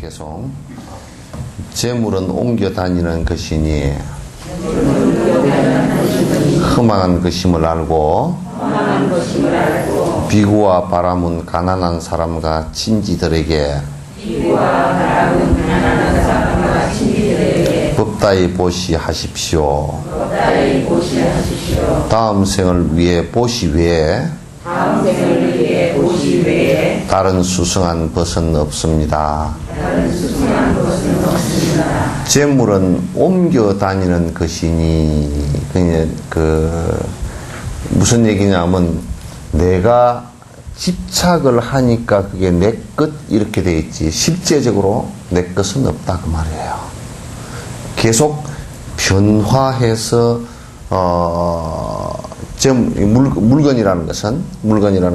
계속 재물은 옮겨 다니는 것이니 흠한 것임을 알고 비구와 바람은 가난한 사람과 친지들에게 법다이 보시하십시오. 다음 생을 위해 보시 외에 다른 수승한 벗은 없습니다. 재물은 옮겨 다니는 것이니, 무슨 얘기냐면, 내가 집착을 하니까 그게 내 것 이렇게 돼 있지, 실제적으로 내 것은 없다 그 말이에요. 계속 변화해서 물건이라는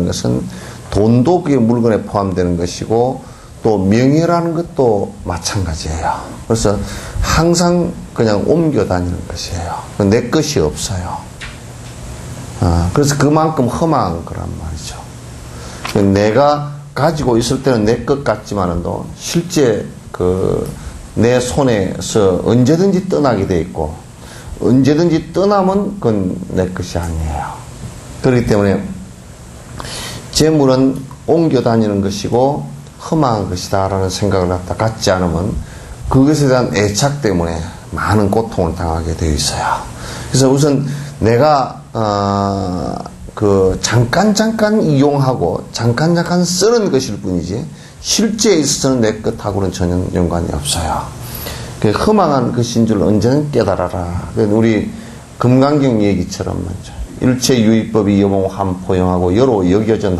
것은 돈도 그게 물건에 포함되는 것이고 또 명예라는 것도 마찬가지예요. 그래서 항상 그냥 옮겨 다니는 것이에요. 내 것이 없어요. 그래서 그만큼 험한 거란 말이죠. 내가 가지고 있을 때는 내 것 같지만도 실제 내 손에서 언제든지 떠나게 돼 있고 언제든지 떠나면 그건 내 것이 아니에요. 그렇기 때문에 재물은 옮겨 다니는 것이고 험한 것이다 라는 생각을 갖지 않으면 그것에 대한 애착 때문에 많은 고통을 당하게 되어 있어요. 그래서 우선 내가 잠깐 이용하고 잠깐 쓰는 것일 뿐이지 실제에 있어서는 내 것하고는 전혀 연관이 없어요. 흠한 것인 줄 언제는 깨달아라. 우리 금강경 얘기처럼 일체유의법이 여몽함 포용하고 여로 여겨전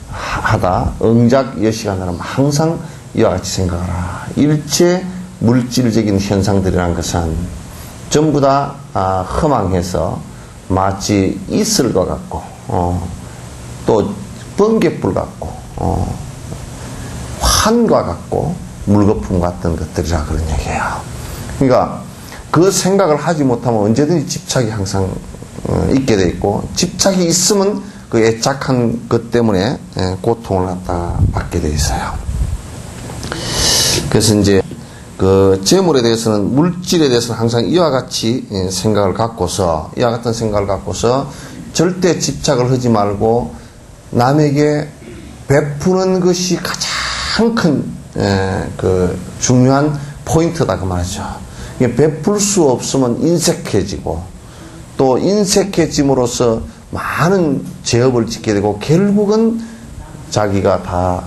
하다 응작 여시간하라면 항상 이와 같이 생각하라. 일체 물질적인 현상들이란 것은 전부 다 허망해서 마치 이슬과 같고 또 번갯불 같고 환과 같고 물거품 같은 것들이라 그런 얘기예요. 그러니까 그 생각을 하지 못하면 언제든지 집착이 항상 있게 돼 있고 집착이 있으면 그 애착한 것 때문에 고통을 받게 돼 있어요. 그래서 이제 그 재물에 대해서는 물질에 대해서는 항상 이와 같이 생각을 갖고서 이와 같은 생각을 갖고서 절대 집착을 하지 말고 남에게 베푸는 것이 가장 큰 중요한 포인트다 그 말이죠. 베풀 수 없으면 인색해지고 또 인색해짐으로써 많은 죄업을 짓게 되고 결국은 자기가 다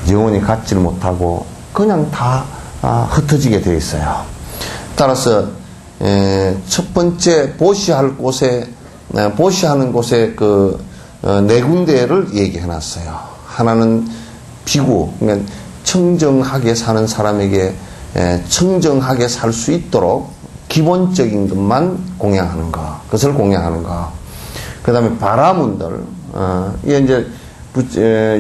영원히 갖지를 못하고 그냥 다 흩어지게 되어 있어요. 따라서 첫 번째 보시하는 곳에 네 군데를 얘기해 놨어요. 하나는 비구, 그러니까 청정하게 사는 사람에게 청정하게 살 수 있도록 기본적인 것만 공양하는 거, 그것을 공양하는 거. 그 다음에 바라문들, 이게 이제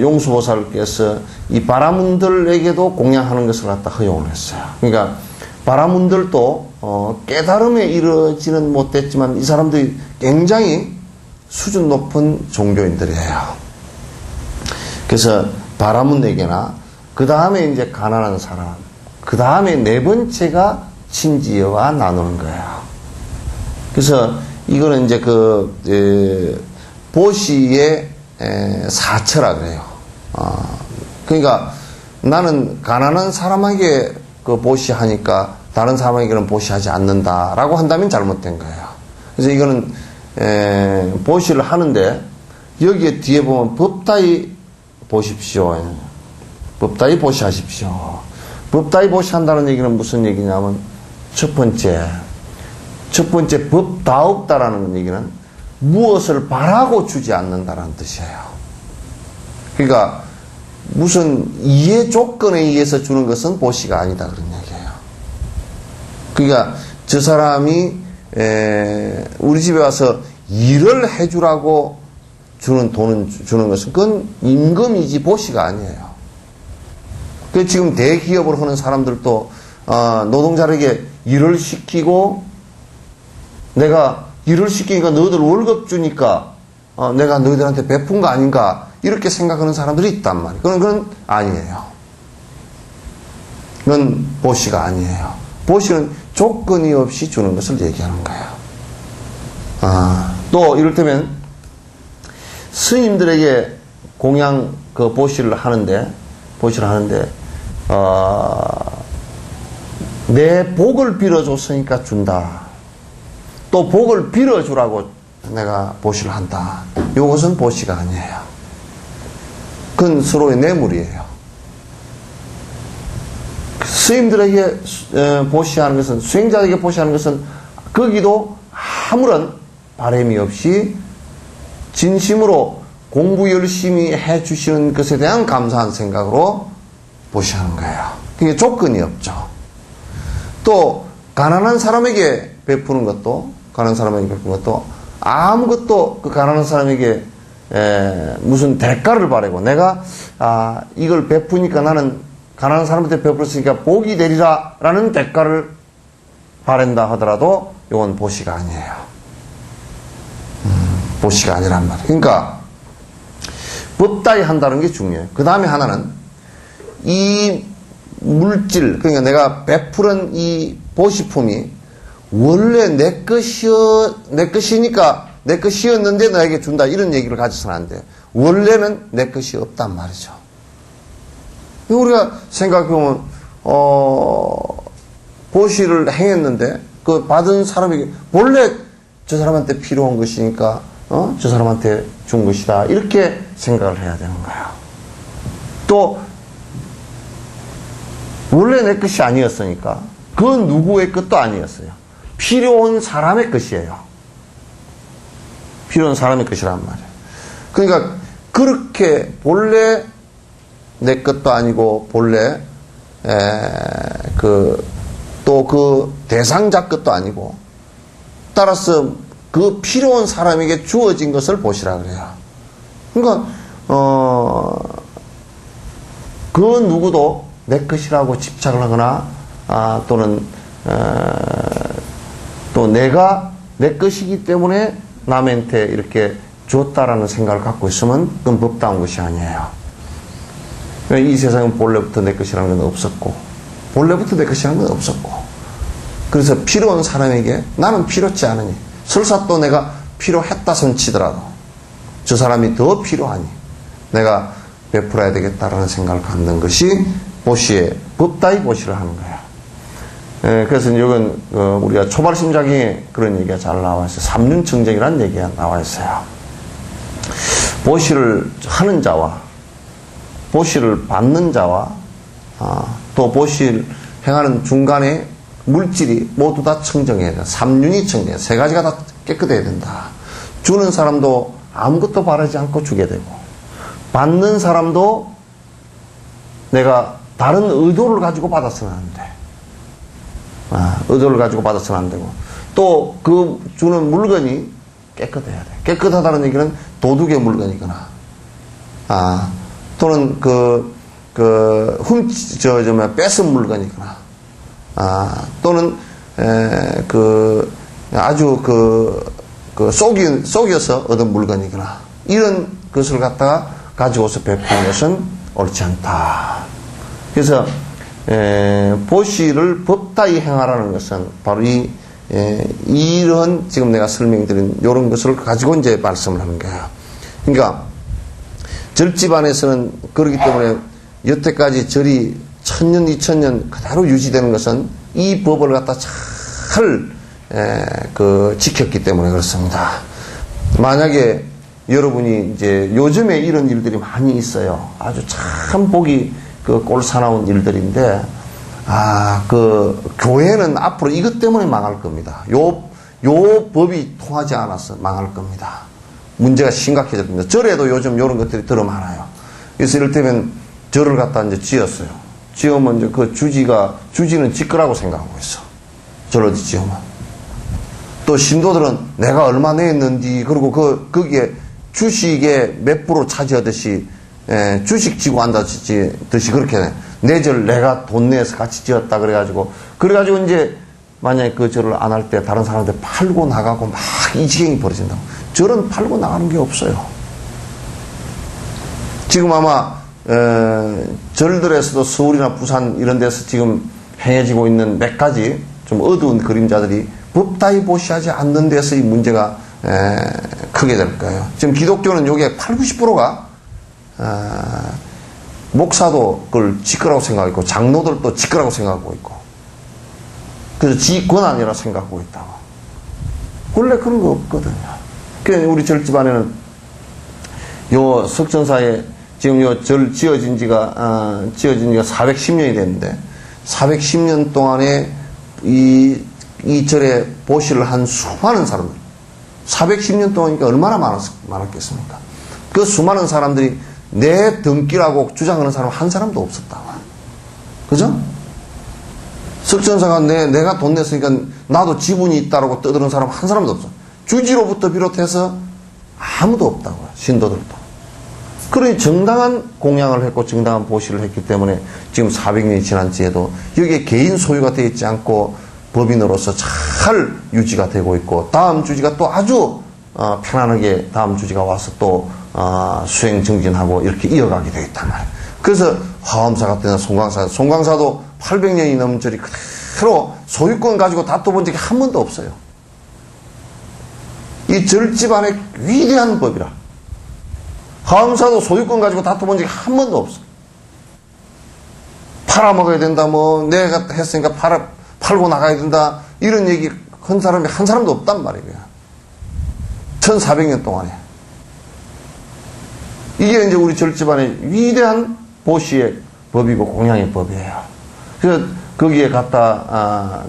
용수보살께서 이 바라문들에게도 공양하는 것을 갖다 허용을 했어요. 그러니까 바라문들도 깨달음에 이르지는 못했지만 이 사람들이 굉장히 수준 높은 종교인들이에요. 그래서 바라문에게나 그 다음에 이제 가난한 사람, 그 다음에 네 번째가 친지와 나누는 거예요. 그래서 이거는 이제 보시의 사처라 그래요. 그러니까 나는 가난한 사람에게 그 보시하니까 다른 사람에게는 보시하지 않는다라고 한다면 잘못된 거예요. 그래서 이거는 보시를 하는데 여기에 뒤에 보면 법다이 보십시오. 법다이 보시하십시오. 법다이 보시한다는 얘기는 무슨 얘기냐면 첫 번째 법다없다라는 얘기는 무엇을 바라고 주지 않는다라는 뜻이에요. 그러니까 무슨 이해 조건에 의해서 주는 것은 보시가 아니다 그런 얘기예요. 그러니까 저 사람이 우리 집에 와서 일을 해주라고 주는 돈은 주는 것은 그건 임금이지 보시가 아니에요. 그 지금 대기업을 하는 사람들도 노동자에게 일을 시키고 내가 일을 시키니까 너희들 월급 주니까 내가 너희들한테 베푼 거 아닌가 이렇게 생각하는 사람들이 있단 말이에요. 그건 아니에요. 그건 보시가 아니에요. 보시는 조건이 없이 주는 것을 얘기하는 거예요. 또 이를테면 스님들에게 공양 그 보시를 하는데 내 복을 빌어줬으니까 준다. 또 복을 빌어주라고 내가 보시를 한다. 이것은 보시가 아니에요. 그건 서로의 뇌물이에요. 스님들에게 보시하는 것은, 수행자에게 보시하는 것은 거기도 아무런 바람이 없이 진심으로 공부 열심히 해주시는 것에 대한 감사한 생각으로 보시하는 거예요. 그게 조건이 없죠. 또 가난한 사람에게 베푸는 것도 아무것도 그 가난한 사람에게 무슨 대가를 바라고 내가 이걸 베푸니까 나는 가난한 사람한테 베풀었으니까 복이 되리라 라는 대가를 바란다 하더라도 이건 보시가 아니에요. 보시가 아니란 말이에요. 그러니까 법다이 한다는 게 중요해요. 그 다음에 하나는 이 물질, 그러니까 내가 베푸는 이 보시품이 원래 내 것이니까 내 것이었는데 너에게 준다 이런 얘기를 가져서는 안 돼요. 원래는 내 것이 없단 말이죠. 우리가 생각해보면 보시를 행했는데 그 받은 사람에게 원래 저 사람한테 필요한 것이니까 저 사람한테 준 것이다 이렇게 생각을 해야 되는 거예요. 또 원래 내 것이 아니었으니까 그 누구의 것도 아니었어요. 필요한 사람의 것이에요. 필요한 사람의 것이란 말이에요. 그러니까 그렇게 본래 내 것도 아니고 본래 또 그 대상자 것도 아니고 따라서 그 필요한 사람에게 주어진 것을 보시라 그래요. 그러니까 그 누구도 내 것이라고 집착을 하거나 또는 또 내가 내 것이기 때문에 남한테 이렇게 줬다라는 생각을 갖고 있으면 그건 법다운 것이 아니에요. 이 세상은 본래부터 내 것이라는 건 없었고 본래부터 내 것이라는 건 없었고 그래서 필요한 사람에게 나는 필요치 않으니 설사 또 내가 필요했다 손치더라도 저 사람이 더 필요하니 내가 베풀어야 되겠다라는 생각을 갖는 것이 보시의 법다이 보시를 하는 거예요. 그래서 이건 우리가 초발심작에 그런 얘기가 잘 나와 있어요. 삼륜청정이라는 얘기가 나와 있어요. 보시를 하는 자와 보시를 받는 자와 또 보시를 행하는 중간에 물질이 모두 다 청정해야 된다. 삼륜이 청정해야 된다. 세 가지가 다 깨끗해야 된다. 주는 사람도 아무것도 바라지 않고 주게 되고 받는 사람도 내가 다른 의도를 가지고 받았으면 안 돼. 의도를 가지고 받았으면 안 되고 또 그 주는 물건이 깨끗해야 돼. 깨끗하다는 얘기는 도둑의 물건이거나 또는 뺏은 물건이거나 또는 아주 속여서 얻은 물건이거나 이런 것을 갖다가 가지고서 베푸는 것은 옳지 않다. 그래서 보시를 법다이 행하라는 것은 바로 이런 지금 내가 설명드린 이런 것을 가지고 이제 말씀을 하는 거예요. 그러니까 절집안에서는 그렇기 때문에 여태까지 절이 천년, 2000년 그대로 유지되는 것은 이 법을 갖다 잘 지켰기 때문에 그렇습니다. 만약에 여러분이 이제 요즘에 이런 일들이 많이 있어요. 아주 참 보기 꼴사나운 일들인데, 교회는 앞으로 이것 때문에 망할 겁니다. 요 법이 통하지 않아서 망할 겁니다. 문제가 심각해질 겁니다. 절에도 요즘 이런 것들이 들어 많아요. 그래서 이를테면 절을 갖다 이제 지었어요. 지으면 이제 그 주지는 지 거라고 생각하고 있어. 절 어디 지으면. 또 신도들은 내가 얼마 냈는지, 그리고 거기에 주식의 몇 프로 차지하듯이, 주식 지고 앉았듯이 그렇게 내 절 내가 돈 내서 같이 지었다 그래가지고 이제 만약에 그 절을 안 할 때 다른 사람들 팔고 나가고 막 이 지경이 벌어진다고. 절은 팔고 나가는 게 없어요. 지금 아마 절들에서도 서울이나 부산 이런 데서 지금 행해지고 있는 몇 가지 좀 어두운 그림자들이 법다이 보시하지 않는 데서 이 문제가 크게 될 거예요. 지금 기독교는 요게 80~90%가 목사도 그걸 지 거라고 생각하고 있고, 장로들도 지 거라고 생각하고 있고, 그래서 지 권한이라 생각하고 있다고. 원래 그런 거 없거든요. 그러니까 우리 절 집안에는 요 석전사에 지금 요 절 지어진 지가 410년이 됐는데, 410년 동안에 이 절에 보시를 한 수많은 사람들, 410년 동안이니까 얼마나 많았겠습니까? 그 수많은 사람들이 내 등기라고 주장하는 사람 한 사람도 없었다. 그죠? 석전사가 내가 돈 냈으니까 나도 지분이 있다라고 떠드는 사람 한 사람도 없어. 주지로부터 비롯해서 아무도 없다고요. 신도들도. 그러니 정당한 공양을 했고 정당한 보시를 했기 때문에 지금 400년이 지난 지에도 여기에 개인 소유가 되어 있지 않고 법인으로서 잘 유지가 되고 있고, 다음 주지가 또 아주 편안하게 다음 주지가 와서 또 수행 정진하고 이렇게 이어가게 되어 있단 말이에요. 그래서 화엄사 같은 송광사도 800년이 넘은 절이 그대로 소유권 가지고 다퉈본 적이 한 번도 없어요. 이 절집안의 위대한 법이라. 화엄사도 소유권 가지고 다퉈본 적이 한 번도 없어. 팔아먹어야 된다, 내가 했으니까 팔고 나가야 된다, 이런 얘기 한 사람이 한 사람도 없단 말이에요. 1400년 동안에. 이게 이제 우리 절집안의 위대한 보시의 법이고 공양의 법이에요. 그래서 거기에 갖다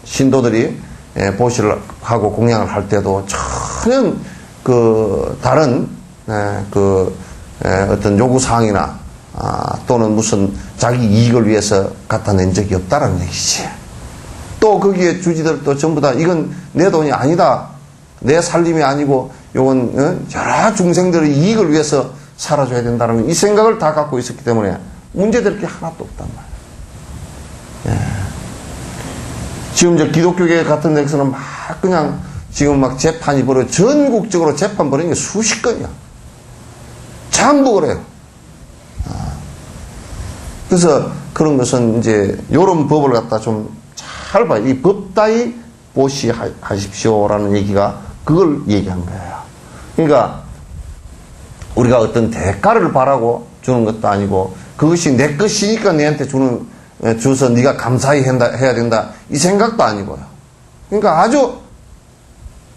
신도들이 보시를 하고 공양을 할 때도 전혀 다른 어떤 요구사항이나 또는 무슨 자기 이익을 위해서 갖다 낸 적이 없다라는 얘기지. 또 거기에 주지들도 전부 다 이건 내 돈이 아니다, 내 살림이 아니고 요건 여러 중생들의 이익을 위해서 살아줘야 된다는 이 생각을 다 갖고 있었기 때문에 문제될 게 하나도 없단 말이에요. 예. 지금 이제 기독교계 같은 데서는 막 그냥 지금 막 재판이 전국적으로 재판 벌이는 게 수십 건이야. 전부 그래요. 그래서 그런 것은 이제 요런 법을 갖다 좀 잘 봐요. 이 법 따위 보시하십시오라는 얘기가 그걸 얘기한 거예요. 그러니까 우리가 어떤 대가를 바라고 주는 것도 아니고, 그것이 내 것이니까 내한테 줘서 네가 감사히 해야 된다, 이 생각도 아니고요. 그러니까 아주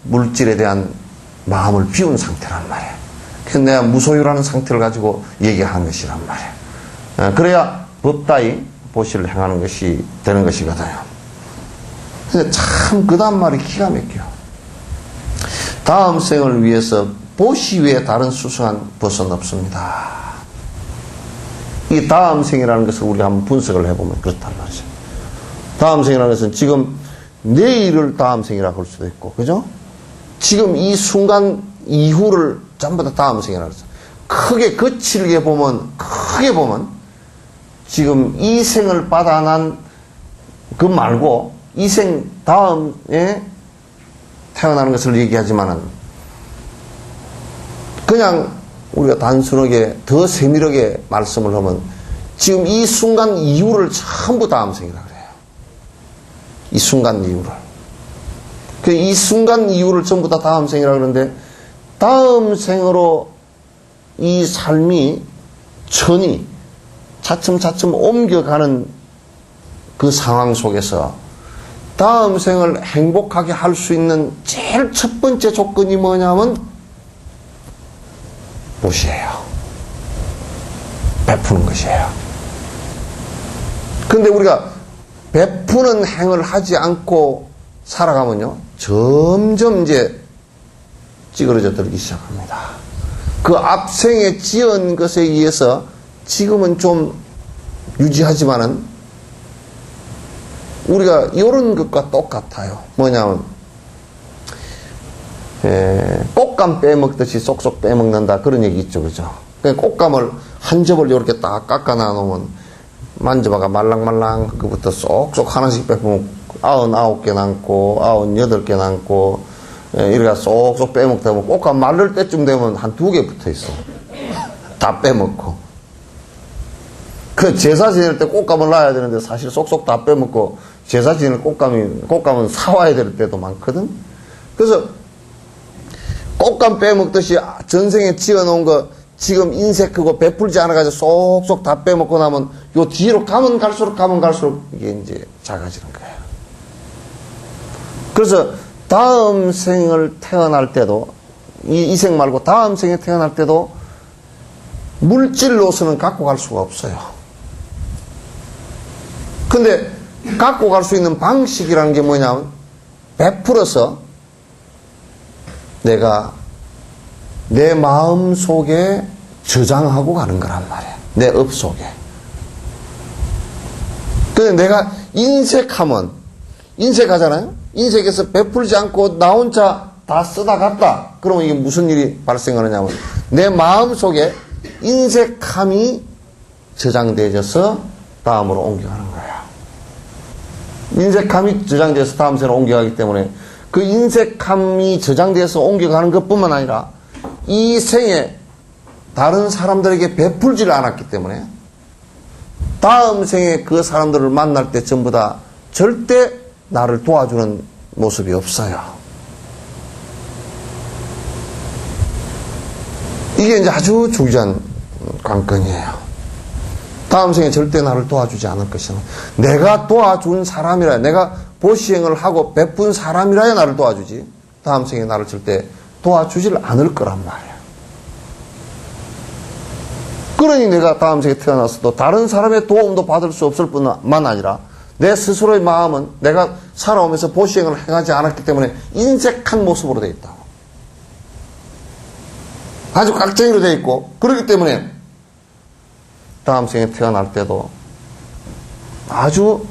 물질에 대한 마음을 비운 상태란 말이에요. 그래서 내가 무소유라는 상태를 가지고 얘기하는 것이란 말이에요. 그래야 법 따위 보시를 행하는 것이 되는 것이거든요. 근데 참 그 다음 말이 기가 막혀요. 다음 생을 위해서 보시 외에 다른 수승한 벗은 없습니다. 이 다음 생이라는 것을 우리가 한번 분석을 해보면 그렇단 말이죠. 다음 생이라는 것은 지금 내일을 다음 생이라고 할 수도 있고, 그죠? 지금 이 순간 이후를 전부 다 다음 생이라고 했어요. 크게 보면 지금 이 생을 받아난 그 말고 이 생 다음에 태어나는 것을 얘기하지만은, 그냥 우리가 단순하게 더 세밀하게 말씀을 하면 지금 이 순간 이후를 전부 다음 생이라 그래요. 이 순간 이후를. 이 순간 이후를 전부 다 다음 생이라 그러는데, 다음 생으로 이 삶이 천이 차츰차츰 옮겨가는 그 상황 속에서 다음 생을 행복하게 할 수 있는 제일 첫 번째 조건이 뭐냐면 무엇이에요? 베푸는 것이에요. 근데 우리가 베푸는 행을 하지 않고 살아가면요, 점점 이제 찌그러져 들기 시작합니다. 그 앞생에 지은 것에 의해서 지금은 좀 유지하지만은 우리가 이런 것과 똑같아요. 뭐냐면 꽃감 빼먹듯이 쏙쏙 빼먹는다, 그런 얘기 있죠, 그죠? 꽃감을 한 접을 이렇게 딱 깎아 놔놓으면 만져봐가 말랑말랑 그부터 쏙쏙 하나씩 빼먹으면 99개 남고 98개 남고 이래가 쏙쏙 빼먹다 보면 꽃감 마를 때쯤 되면 한 2개 붙어 있어. 다 빼먹고. 그 제사 지낼 때 꽃감을 놔야 되는데 사실 쏙쏙 다 빼먹고 제사 지낼 꽃감은 사와야 될 때도 많거든. 그래서 꽃감 빼먹듯이 전생에 지어놓은 거 지금 인색 그거 베풀지 않아가지고 쏙쏙 다 빼먹고 나면 요 뒤로 가면 갈수록 이게 이제 작아지는 거예요. 그래서 다음 생을 태어날 때도 이 생 말고 다음 생에 태어날 때도 물질로서는 갖고 갈 수가 없어요. 근데 갖고 갈 수 있는 방식이라는 게 뭐냐면 베풀어서 내가 내 마음 속에 저장하고 가는 거란 말이야. 내 업 속에. 근데 내가 인색하잖아요? 인색해서 베풀지 않고 나 혼자 다 쓰다 갔다. 그러면 이게 무슨 일이 발생하느냐면 내 마음 속에 인색함이 저장되어져서 다음으로 옮겨가는 거야. 인색함이 저장돼서 다음 생으로 옮겨가기 때문에 그 인색함이 저장돼서 옮겨가는 것뿐만 아니라 이 생에 다른 사람들에게 베풀지를 않았기 때문에 다음 생에 그 사람들을 만날 때 전부 다 절대 나를 도와주는 모습이 없어요. 이게 이제 아주 중요한 관건이에요. 다음 생에 절대 나를 도와주지 않을 것이다. 내가 도와준 사람이라, 내가 보시행을 하고 베푼 사람이라야 나를 도와주지, 다음 생에 나를 절대 도와주질 않을 거란 말이야. 그러니 내가 다음 생에 태어나서도 다른 사람의 도움도 받을 수 없을 뿐만 아니라 내 스스로의 마음은 내가 살아오면서 보시행을 행하지 않았기 때문에 인색한 모습으로 되어 있다고. 아주 깍쟁이로 되어 있고, 그렇기 때문에 다음 생에 태어날 때도 아주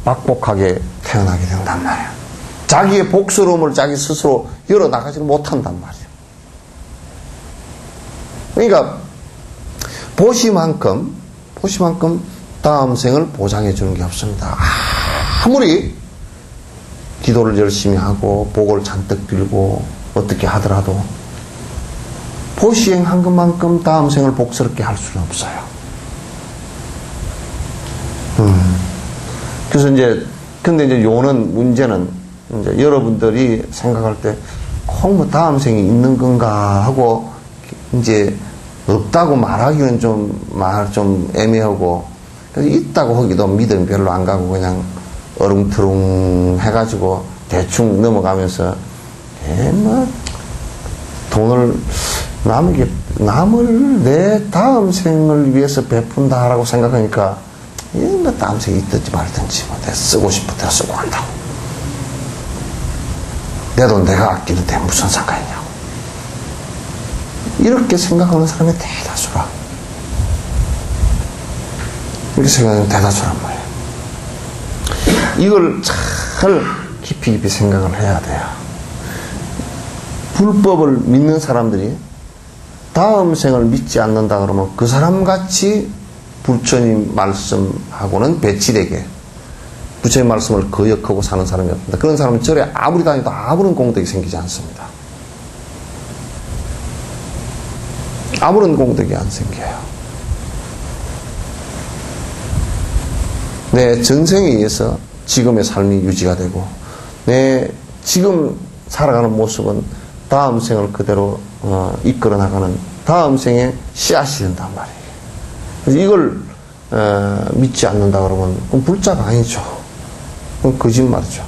막복하게 태어나게 된단 말이야. 자기의 복스러움을 자기 스스로 열어나가지 못한단 말이야. 그러니까 보시만큼 다음 생을 보장해 주는 게 없습니다. 아무리 기도를 열심히 하고 복을 잔뜩 빌고 어떻게 하더라도 보시행한 것만큼 다음 생을 복스럽게 할 수는 없어요. 그래서 근데 이제 문제는 이제 여러분들이 생각할 때 꼭 뭐 다음 생이 있는 건가 하고 이제 없다고 말하기는 좀 애매하고, 그래서 있다고 하기도 믿음이 별로 안 가고 그냥 어릉투릉 해가지고 대충 넘어가면서 돈을 남을 내 다음 생을 위해서 베푼다라고 생각하니까 뭐 다음 생이 있든지 말든지 뭐 내가 쓰고 싶을 때 쓰고 한다고. 내 돈 내가 아끼는데 무슨 상관이냐고. 이렇게 생각하는 사람이 대다수라. 이렇게 생각하는 대다수란 말이에요. 이걸 잘 깊이 생각을 해야 돼요. 불법을 믿는 사람들이 다음 생을 믿지 않는다 그러면 그 사람같이 부처님 말씀하고는 배치되게 부처님 말씀을 거역하고 사는 사람이 없습니다. 그런 사람은 절에 아무리 다녀도 아무런 공덕이 생기지 않습니다. 아무런 공덕이 안 생겨요. 내 전생에 의해서 지금의 삶이 유지가 되고 내 지금 살아가는 모습은 다음 생을 그대로 이끌어 나가는 다음 생에 씨앗이 된단 말이에요. 그래서 이걸 믿지 않는다 그러면 그건 불자가 아니죠. 그건 거짓말이죠.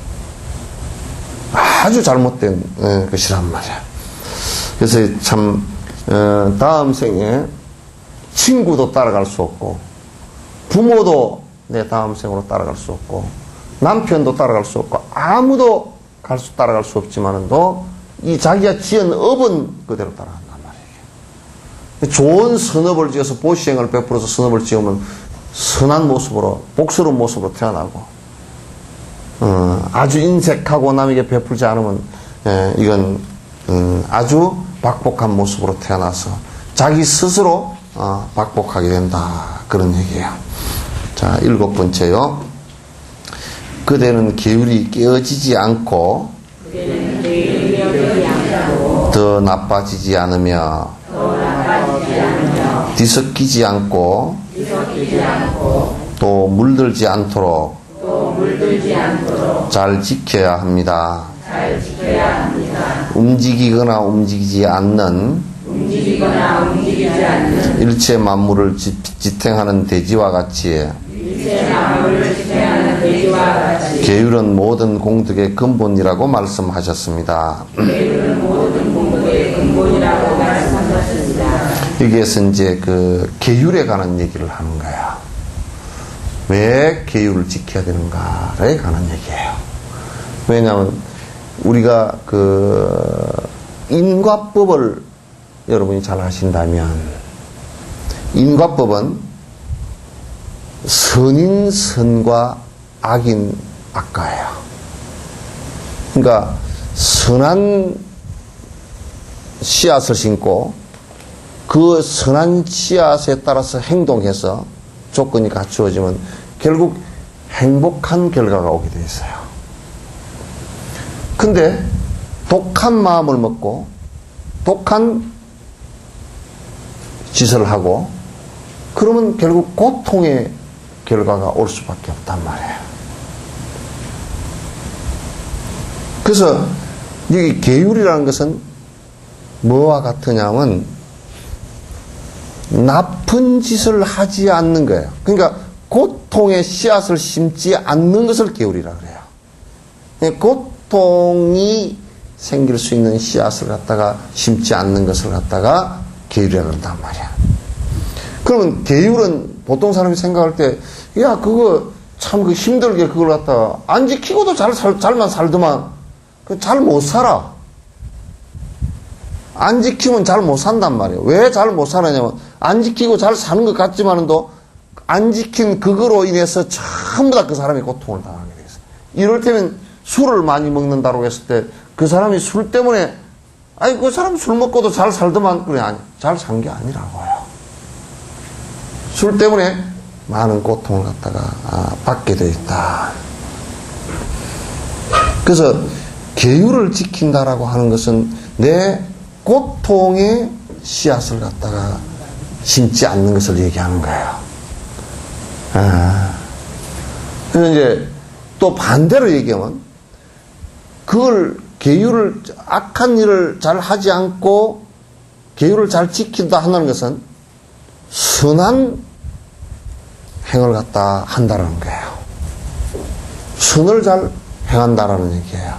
아주 잘못된 것이란 말이야. 그래서 참 다음 생에 친구도 따라갈 수 없고 부모도 내 다음 생으로 따라갈 수 없고 남편도 따라갈 수 없고 아무도 따라갈 수 없지만도 이 자기가 지은 업은 그대로 따라간단 말이에요. 좋은 선업을 지어서 보시행을 베풀어서 선업을 지으면 선한 모습으로 복스러운 모습으로 태어나고 아주 인색하고 남에게 베풀지 않으면 이건 아주 박복한 모습으로 태어나서 자기 스스로 박복하게 된다 그런 얘기예요. 자, 7번째요. 그대는 계율이 깨어지지 않고 더 나빠지지 않으며 뒤섞이지 않고 또 물들지 않도록 잘 지켜야 합니다. 움직이거나 움직이지 않는 일체 만물을 지탱하는 대지와 같이 계율은 모든 공덕의 근본이라고 말씀하셨습니다. 여기에서 이제 그 계율에 관한 얘기를 하는 거야. 왜 계율을 지켜야 되는가에 관한 얘기예요. 왜냐하면 우리가 그 인과법을 여러분이 잘 아신다면 인과법은 선인 선과 악인 악과예요. 그러니까 선한 씨앗을 심고 그 선한 씨앗에 따라서 행동해서 조건이 갖추어지면 결국 행복한 결과가 오게 되어 있어요. 근데 독한 마음을 먹고 독한 짓을 하고 그러면 결국 고통의 결과가 올 수밖에 없단 말이에요. 그래서 이 계율이라는 것은 뭐와 같으냐면 나쁜 짓을 하지 않는 거예요. 그러니까 고통의 씨앗을 심지 않는 것을 계율이라 그래요. 고통이 생길 수 있는 씨앗을 갖다가 심지 않는 것을 갖다가 계율이라 그런단 말이야. 그러면 계율은 보통 사람이 생각할 때, 야, 그거 참 그 힘들게 그걸 갖다가 안 지키고도 잘만 살더만, 잘 못 살아. 안 지키면 잘 못 산단 말이에요. 왜 잘 못 살았냐면, 안 지키고 잘 사는 것 같지만도, 안 지킨 그거로 인해서 전부 다 그 사람이 고통을 당하게 되겠어요. 이럴 때면 술을 많이 먹는다고 했을 때, 그 사람이 술 때문에, 아니, 그 사람 술 먹고도 잘 살더만, 그래, 아니, 잘 산 게 아니라고요. 술 때문에 많은 고통을 갖다가 받게 되어 있다. 그래서 계율을 지킨다라고 하는 것은 내 고통의 씨앗을 갖다가 심지 않는 것을 얘기하는 거예요. 그래서 이제 또 반대로 얘기하면 그걸 계율을 악한 일을 잘 하지 않고 계율을 잘 지킨다 하는 것은 선한 행을 갖다 한다는 거예요. 선을 잘 행한다라는 얘기예요.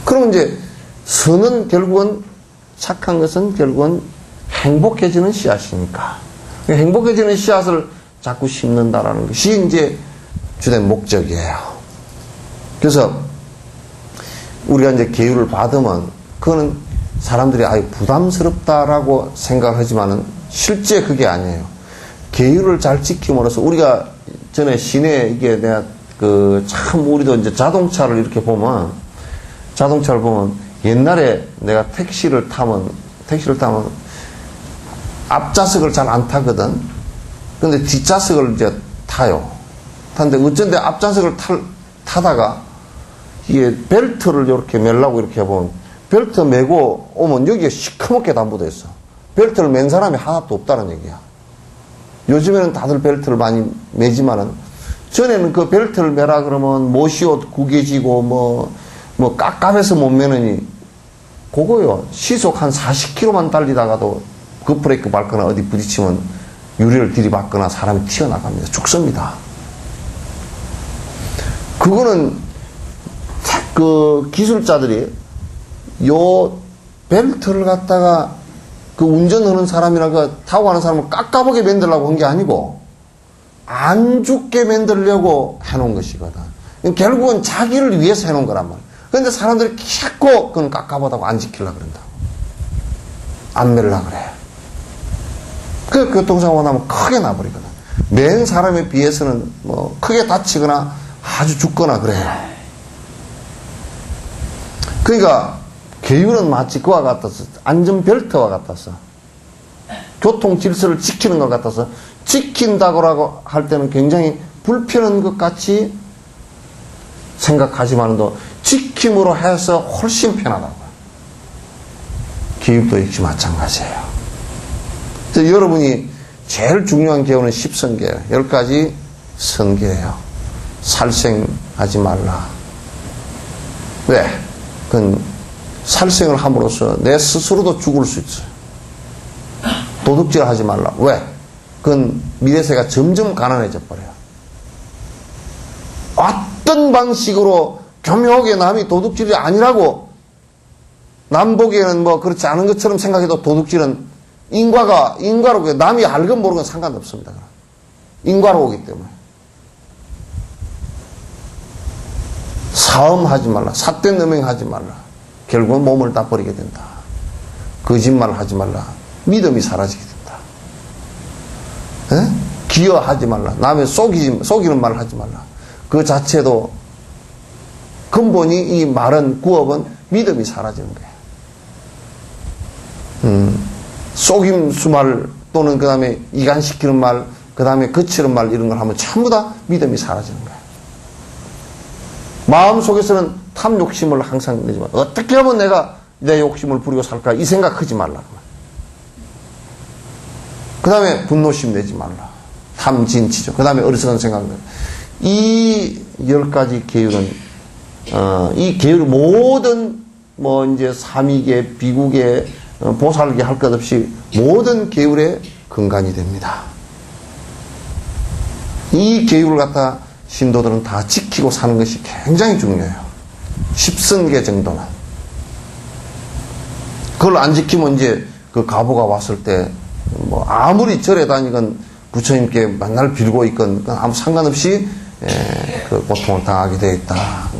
그럼 이제 선은 결국은 착한 것은 결국은 행복해지는 씨앗이니까 행복해지는 씨앗을 자꾸 심는다라는 것이 이제 주된 목적이에요. 그래서 우리가 이제 계율을 받으면 그거는 사람들이 아예 부담스럽다라고 생각하지만은 실제 그게 아니에요. 계율을 잘 지킴으로써 우리가 전에 시내 이게 내가 참 우리도 이제 자동차를 이렇게 보면 자동차를 보면 옛날에 내가 택시를 타면 앞좌석을 잘 안 타거든. 근데 뒷좌석을 이제 타요. 타는데 어쩐데 앞좌석을 타다가 이게 벨트를 이렇게 매려고 이렇게 보면 벨트 매고 오면 여기에 시커멓게 담보돼 있어. 벨트를 맨 사람이 하나도 없다는 얘기야. 요즘에는 다들 벨트를 많이 매지만은 전에는 그 벨트를 매라 그러면 못이옷 구겨지고 뭐 깝깝해서 못 매느니 그거요. 시속 한 40km만 달리다가도 급브레이크 밟거나 어디 부딪히면 유리를 들이받거나 사람이 튀어나갑니다. 죽습니다. 그거는 그 기술자들이 요 벨트를 갖다가 그 운전하는 사람이나 그 타고 가는 사람을 깝깝하게 만들려고 한 게 아니고 안 죽게 만들려고 해놓은 것이거든. 결국은 자기를 위해서 해놓은 거란 말이야. 그런데 사람들이 자꾸 그건 깝깝하다고 안 지키려고 그런다고. 안 매려고 그래. 그 교통사고가 나면 크게 나버리거든. 맨 사람에 비해서는 뭐 크게 다치거나 아주 죽거나 그래요. 그러니까 계율은 마치 그와 같아서 안전벨트와 같아서 교통 질서를 지키는 것 같아서 지킨다고 할 때는 굉장히 불편한 것 같이 생각하지만도 지킴으로 해서 훨씬 편하다고요. 기업도 역시 마찬가지예요. 그래서 여러분이 제일 중요한 계율은 10선계예요. 10가지 선계예요. 살생하지 말라. 왜? 그건 살생을 함으로써 내 스스로도 죽을 수 있어요. 도둑질 하지 말라. 왜? 그건 미래세가 점점 가난해져 버려요. 어떤 방식으로 교묘하게 남이 도둑질이 아니라고 남 보기에는 뭐 그렇지 않은 것처럼 생각해도 도둑질은 인과로 남이 알건 모르건 상관없습니다. 인과로 오기 때문에. 사음하지 말라. 삿된 음행하지 말라. 결국은 몸을 다 버리게 된다. 거짓말을 하지 말라. 믿음이 사라지게 된다. 에? 기여하지 말라. 남의 속이는 말을 하지 말라. 그 자체도 근본이 이 말은 구업은 믿음이 사라지는 거예요. 속임수 말 또는 그 다음에 이간시키는 말, 그 다음에 거치는 말 이런 걸 하면 전부 다 믿음이 사라지는 거예요. 마음속에서는 탐 욕심을 항상 내지만 어떻게 하면 내가 내 욕심을 부리고 살까 이 생각하지 말라. 그 다음에 분노심 내지 말라. 탐진치죠. 그 다음에 어리석은 생각. 이 10가지 계율은 이 계율 모든 뭐 이제 삼위계, 비구계, 보살계 할 것 없이 모든 계율의 근간이 됩니다. 이 계율을 갖다 신도들은 다 지키고 사는 것이 굉장히 중요해요. 10선계 정도는. 그걸 안 지키면 이제 그 가보가 왔을 때 뭐 아무리 절에 다니건 부처님께 만날 빌고 있건 아무 상관없이 그 고통을 당하게 되어 있다.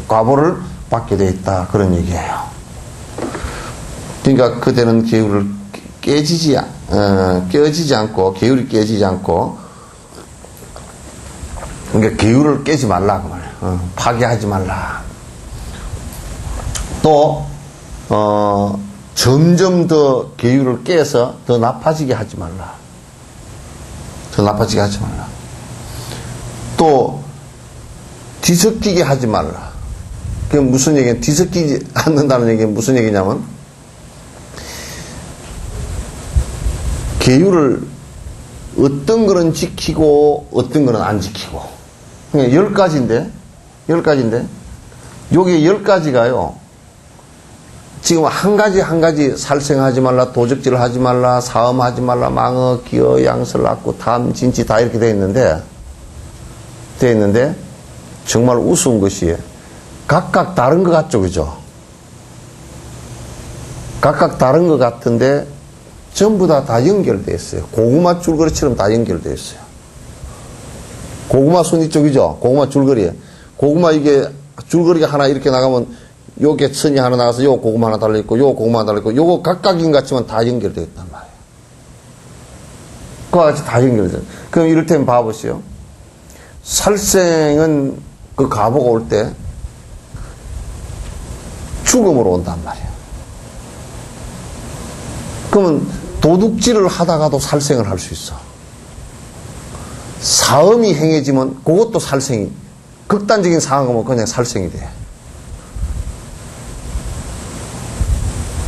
과보를 받게 되어 있다. 그런 얘기예요. 그러니까 그대는 계율을 깨지지 않고 계율이 깨지지 않고 그러니까 계율을 깨지 말라 그 말이에요. 파괴하지 말라. 또 점점 더 계율을 깨서 더 나빠지게 하지 말라. 더 나빠지게 하지 말라. 또 뒤섞이게 하지 말라. 그게 무슨 얘기냐? 뒤섞이지 않는다는 얘기는 무슨 얘기냐면 계율을 어떤 거는 지키고 어떤 거는 안 지키고. 그러니까 10가지인데 요게 10가지가요. 지금 한 가지 살생하지 말라, 도적질 하지 말라, 사음하지 말라, 망어, 기어, 양설, 악구, 탐, 진치 다 이렇게 되어 있는데 정말 우스운 것이 각각 다른 것 같죠, 그죠? 각각 다른 것 같은데 전부 다 연결되어 있어요. 고구마 줄거리처럼 다 연결되어 있어요. 고구마 순이 쪽이죠? 고구마 줄거리. 고구마 이게 줄거리가 하나 이렇게 나가면 요게 선이 하나 나가서 요 고구마 하나 달려있고 요 고구마 하나 달려있고 요거 각각인 것 같지만 다 연결되어 있단 말이에요. 그와 같이 다 연결되어 있어요. 그럼 이를테면 봐보시오. 살생은 그 가보가 올 때 죽음으로 온단 말이에요. 그러면 도둑질을 하다가도 살생을 할 수 있어. 사음이 행해지면 그것도 살생이, 극단적인 상황이면 그냥 살생이 돼.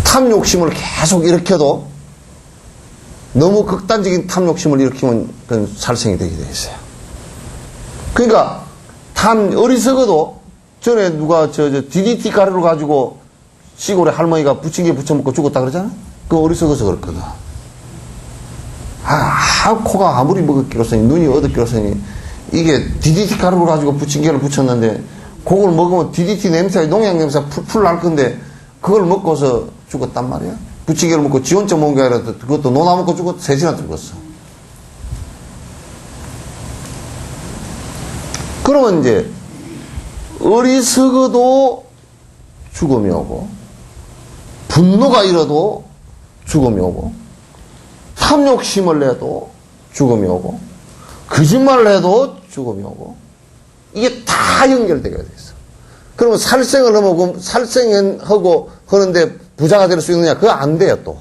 탐욕심을 계속 일으켜도 너무 극단적인 탐욕심을 일으키면 그건 살생이 되게 돼 있어요. 그러니까 어리석어도 전에 누가 DDT 가루를 가지고 시골에 할머니가 부침개 부쳐먹고 죽었다 그러잖아? 그 어리석어서 그렇거든. 코가 아무리 먹었기로서니, 눈이 어둡기로서니, 이게 DDT 가루를 가지고 부침개를 부쳤는데, 그걸 먹으면 DDT 냄새, 농약 냄새 풀 날 건데, 그걸 먹고서 죽었단 말이야. 부침개를 먹고 지 혼자 먹은 게 아니라, 그것도 노나 먹고 죽었어. 셋이나 죽었어. 그러면 이제, 어리석어도 죽음이 오고, 분노가 일어도 죽음이 오고, 탐욕심을 내도 죽음이 오고, 거짓말을 해도 죽음이 오고, 이게 다 연결되게 돼 있어. 그러면 살생을 하면 살생하고 하는데 부자가 될 수 있느냐? 그거 안 돼요, 또.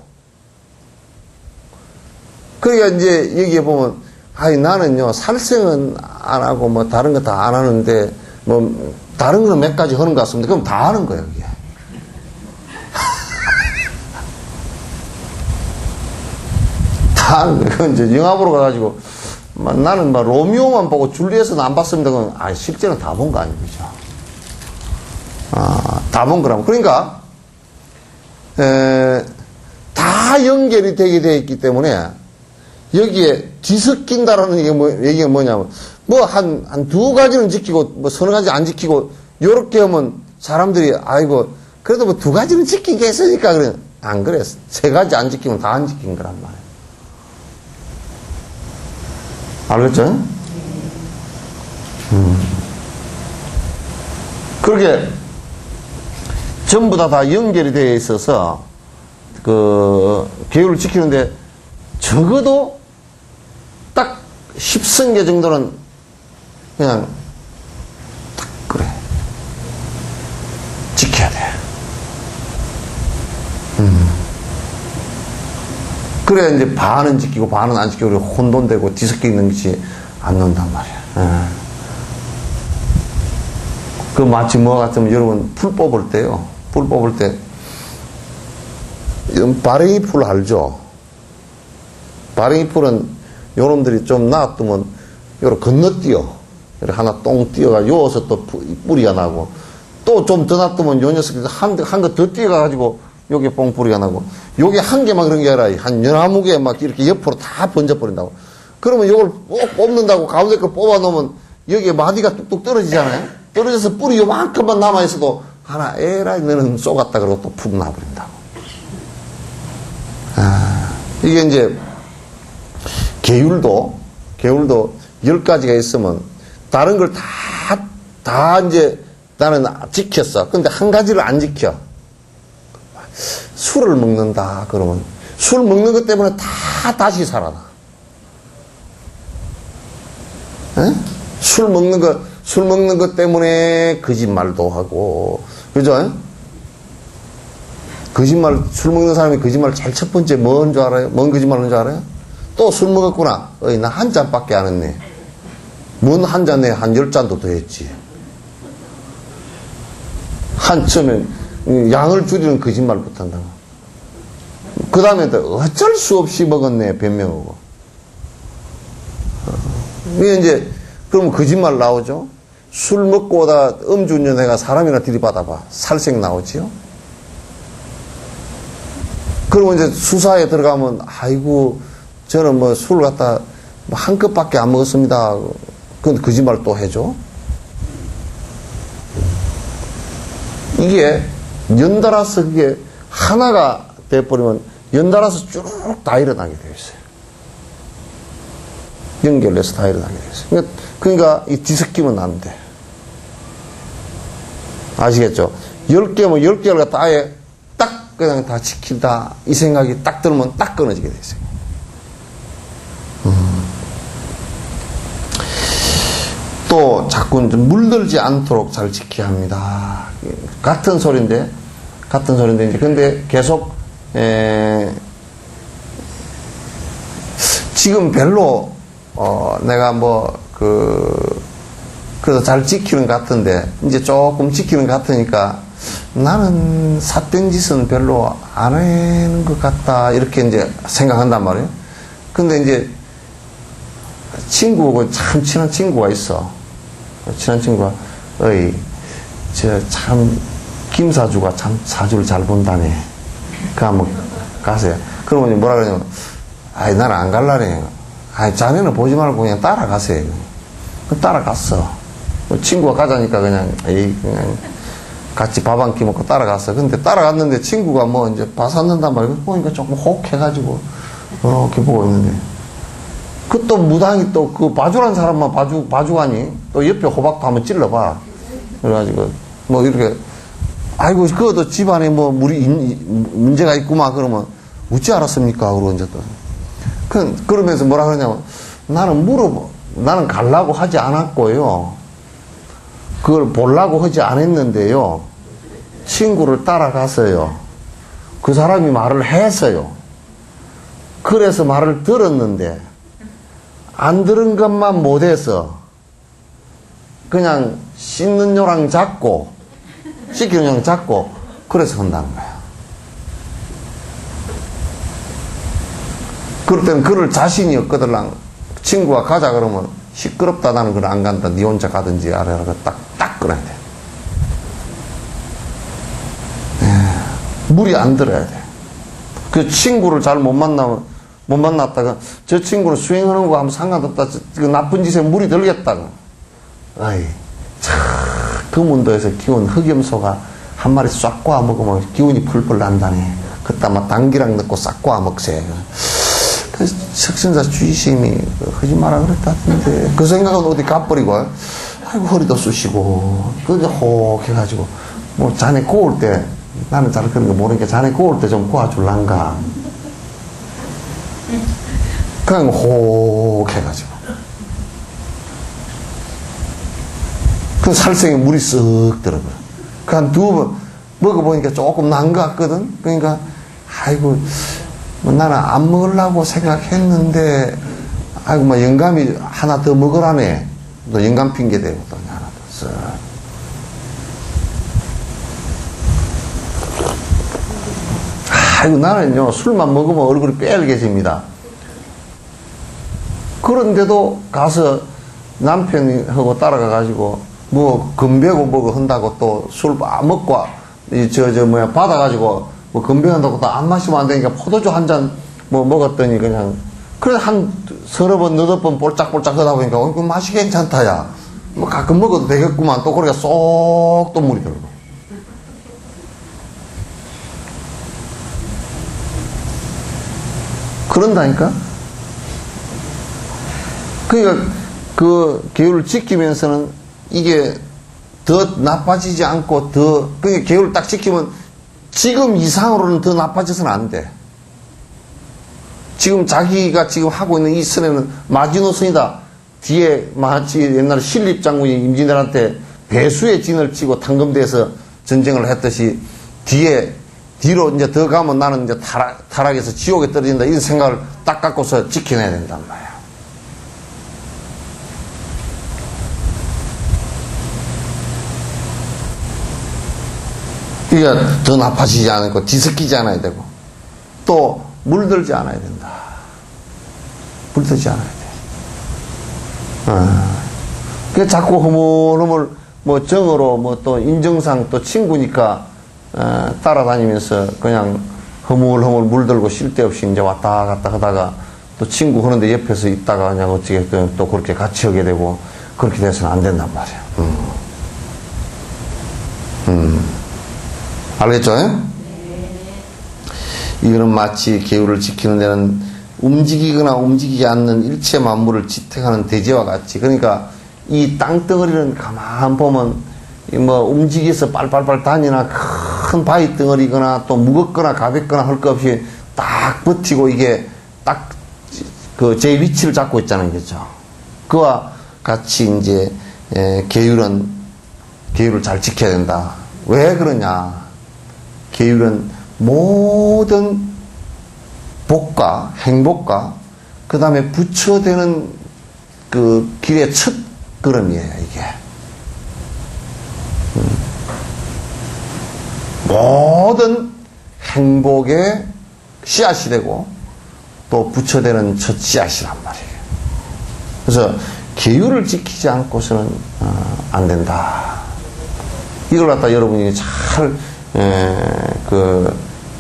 그러니까 이제 여기에 보면, 나는요, 살생은 안 하고, 뭐, 다른 거 다 안 하는데, 뭐, 다른 거는 몇 가지 하는 것 같습니다. 그럼 다 하는 거예요, 이게. 다 하는 거예요. 그건 이제 영화보러 가가지고, 나는 막 로미오만 보고 줄리엣은 안 봤습니다. 그건, 실제는 다 본 거 아니죠. 다 본 거라면. 그러니까, 다 연결이 되게 되어 있기 때문에, 여기에 뒤섞인다라는 얘기가 뭐냐면, 뭐, 한 두 가지는 지키고, 뭐, 서너 가지 안 지키고, 요렇게 하면 사람들이, 그래도 뭐 두 가지는 지킨 게 있으니까, 그래. 안 그래. 세 가지 안 지키면 다 안 지킨 거란 말이에요. 알겠죠? 그렇게, 전부 다 연결이 되어 있어서, 계율을 지키는데, 적어도 딱 10승계 정도는 그냥 딱 그래 지켜야 돼. 그래야 이제 반은 지키고 반은 안 지키고 혼돈되고 뒤섞여 있는 것이 안 논단 말이야. 그 마치 뭐가 같으면 여러분 풀 뽑을 때요. 풀 뽑을 때 바랭이 풀 알죠? 바랭이 풀은 요놈들이 좀 놔두면 요렇게 건너뛰어. 이렇게 하나 똥 뛰어가 요어서 또 뿌리가 나고 또 좀 더 놔두면 요 녀석이 한 거 더 뛰어가가지고 요게 뽕 뿌리가 나고 요게 한 개만 그런 게 아니라 한 11개 막 이렇게 옆으로 다 번져버린다고. 그러면 요걸 꼭 뽑는다고 가운데 거 뽑아 놓으면 여기에 마디가 뚝뚝 떨어지잖아요. 떨어져서 뿌리 요만큼만 남아있어도 하나 에라이 너는 쏘갔다 그러고 또 푹 나버린다고. 이게 이제 계율도 10가지가 있으면 다른 걸 다 이제 나는 지켰어. 근데 한 가지를 안 지켜. 술을 먹는다. 그러면 술 먹는 것 때문에 다 다시 살아나. 에? 술 먹는 것 때문에 거짓말도 하고. 그죠? 술 먹는 사람이 거짓말 제일 첫 번째 뭔 줄 알아요? 뭔 거짓말 하는 줄 알아요? 또 술 먹었구나. 나 한 잔밖에 안 했네. 뭔 한 잔에 한 10잔도 더 했지. 한쯤에 양을 줄이는 거짓말 못한다고. 그 다음에 또 어쩔 수 없이 먹었네. 변명하고. 이게 이제, 그러면 거짓말 나오죠? 술 먹고 오다 음주운전 해가 사람이나 들이받아봐. 살생 나오지요? 그러면 이제 수사에 들어가면, 저는 뭐 술을 갖다 한 컵밖에 안 먹었습니다. 그건 거짓말 또 해줘. 이게 연달아서 그게 하나가 돼버리면 연달아서 쭉 다 일어나게 되어 있어요. 연결해서 다 일어나게 되어 있어요. 그러니까 이 뒤섞이면 안 돼. 아시겠죠? 10개면 10개를 갖다 아예 딱 그냥 다 지킨다. 이 생각이 딱 들면 딱 끊어지게 되어 있어요. 또 자꾸 물들지 않도록 잘 지켜야 합니다. 같은 소리인데 이제 근데 계속 지금 별로 내가 그래서 잘 지키는 것 같은데 이제 조금 지키는 것 같으니까 나는 삿된 짓은 별로 안 하는 것 같다 이렇게 이제 생각한단 말이에요. 근데 이제 친구하고 참 친한 친구가 있어. 친한 친구가, 김사주가 참 사주를 잘 본다네. 그 한번 가세요. 그러면 뭐라 그러냐면, 아이, 나는 안 갈라네. 아이, 자네는 보지 말고 그냥 따라가세요. 따라갔어. 친구가 가자니까 그냥, 그냥 같이 밥 한 끼 먹고 따라갔어. 근데 따라갔는데 친구가 뭐 이제 봐샀는단 말이야. 보니까 조금 혹해가지고, 이렇게 보고 있는데. 그 또 무당이 또 그 봐주란 사람만 봐주가니 또 옆에 호박도 한번 찔러봐. 그래가지고, 뭐 이렇게, 아이고, 그것도 집안에 뭐 문제가 있구만. 그러면, 어찌 알았습니까? 그러고 이제 또. 그러면서 뭐라 그러냐면, 나는 가려고 하지 않았고요. 그걸 보려고 하지 않았는데요. 친구를 따라갔어요. 그 사람이 말을 했어요. 그래서 말을 들었는데, 안 들은 것만 못해서, 그냥 씻는 요랑 잡고, 시키는 요랑 잡고, 그래서 한다는 거야. 그럴 때는 그럴 자신이 없거들랑 친구가 가자 그러면 시끄럽다 나는 그걸 안 간다. 니 혼자 가든지 아래라고 딱 끊어야 돼. 물이 안 들어야 돼. 그 친구를 잘 못 만났다가 저 친구는 수행하는 거 하면 상관없다. 그 나쁜 짓에 물이 들겠다가. 아이, 참, 그 문도에서 키운 흑염소가 한 마리 싹 꼬아 먹으면 기운이 풀풀 난다네. 그따 막 당기랑 넣고 싹 꼬아 먹세. 그래서 석신사 주의심이 하지 마라 그랬다던데 그 생각은 어디 가버리고 아이고 허리도 쑤시고 그게 혹 해가지고 뭐 자네 고울 때 나는 잘 그런 거 모르니까 자네 고울 때 좀 고아줄란가 그냥 혹 해가지고 그 살생에 물이 쓱 들어가 그 한 두 번 먹어보니까 조금 난 것 같거든 그러니까 아이고 나는 안 먹으려고 생각했는데, 아이고, 뭐, 영감이 하나 더 먹으라네. 또 영감 핑계 대고 또 하나 더 써. 아이고, 나는요, 술만 먹으면 얼굴이 빨개집니다. 그런데도 가서 남편하고 따라가가지고, 뭐, 건배고 뭐고 한다고 또 술 먹고, 받아가지고, 뭐, 건배한다고 또 안 마시면 안 되니까 포도주 한 잔 뭐 먹었더니 그냥, 그래 한 서너 번, 너덟 번 볼짝볼짝 하다 보니까, 그 맛이 괜찮다, 야. 뭐 가끔 먹어도 되겠구만. 또 그러니까 쏙 또 물이 들고. 그런다니까? 그러니까 그 계율을 지키면서는 이게 더 나빠지지 않고 그러니까 계율을 딱 지키면 지금 이상으로는 더 나빠져서는 안 돼. 지금 자기가 지금 하고 있는 이 선에는 마지노선이다. 뒤에 마치 옛날에 신립장군이 임진왜란때 배수의 진을 치고 탕검대에서 전쟁을 했듯이 뒤로 이제 더 가면 나는 이제 타락해서 지옥에 떨어진다. 이런 생각을 딱 갖고서 지켜내야 된단 말이야. 그러니까 더 나빠지지 않고 뒤섞이지 않아야 되고 또 물들지 않아야 된다. 물들지 않아야 돼. 그 자꾸 허물허물 뭐 정으로 뭐 또 인정상 또 친구니까 따라다니면서 그냥 허물허물 물들고 쉴 데 없이 이제 왔다 갔다 하다가 또 친구 하는데 옆에서 있다가 그냥 어떻게 또 그렇게 같이 하게 되고 그렇게 돼서는 안 된단 말이야. 알겠죠? 이거는 마치 계율을 지키는 데는 움직이거나 움직이지 않는 일체 만물을 지탱하는 대제와 같이 그러니까 이 땅덩어리는 가만 보면 뭐 움직여서 빨빨빨 다니나 큰 바위 덩어리거나 또 무겁거나 가볍거나 할 것 없이 딱 버티고 이게 딱 그 제 위치를 잡고 있잖아요. 그죠? 그와 같이 이제 계율을 잘 지켜야 된다. 왜 그러냐? 계율은 모든 복과 행복과 그 다음에 부처되는 그 길의 첫 걸음이에요. 이게 모든 행복의 씨앗이 되고 또 부처되는 첫 씨앗이란 말이에요. 그래서 계율을 지키지 않고서는 안 된다. 이걸 갖다 여러분이 잘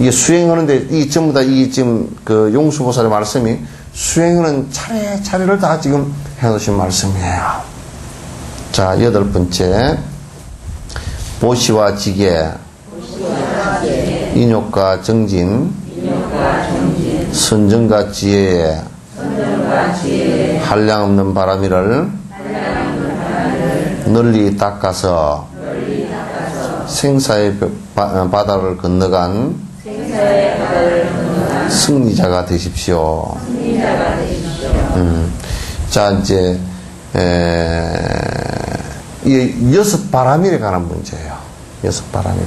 이게 수행하는데, 이 전부 다 이 지금 그 용수보살의 말씀이 수행하는 차례차례를 다 지금 해놓으신 말씀이에요. 자, 8번째. 보시와 지계, 인욕과 정진, 선정과 지혜에 한량없는 바람이를 널리 닦아서 생사의 바다를 건너간 승리자가 되십시오. 자, 이제 이게 6바람일에 관한 문제예요. 6바람일.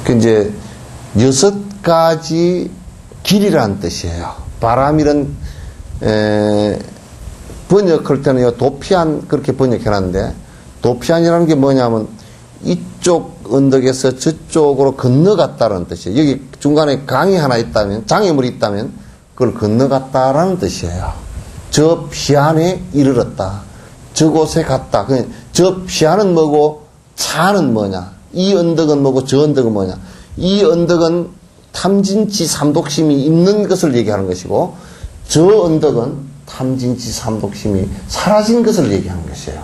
그 이제 6가지 길이라는 뜻이에요. 바람일은 번역할 때는 도피안 그렇게 번역해놨는데, 도피안이라는 게 뭐냐면 이쪽 언덕에서 저쪽으로 건너갔다는 뜻이에요. 여기 중간에 강이 하나 있다면, 장애물이 있다면 그걸 건너갔다라는 뜻이에요. 저 피안에 이르렀다. 저곳에 갔다. 저 피안은 뭐고 차는 뭐냐. 이 언덕은 뭐고 저 언덕은 뭐냐. 이 언덕은 탐진치 삼독심이 있는 것을 얘기하는 것이고, 저 언덕은 탐진치 삼독심이 사라진 것을 얘기하는 것이에요.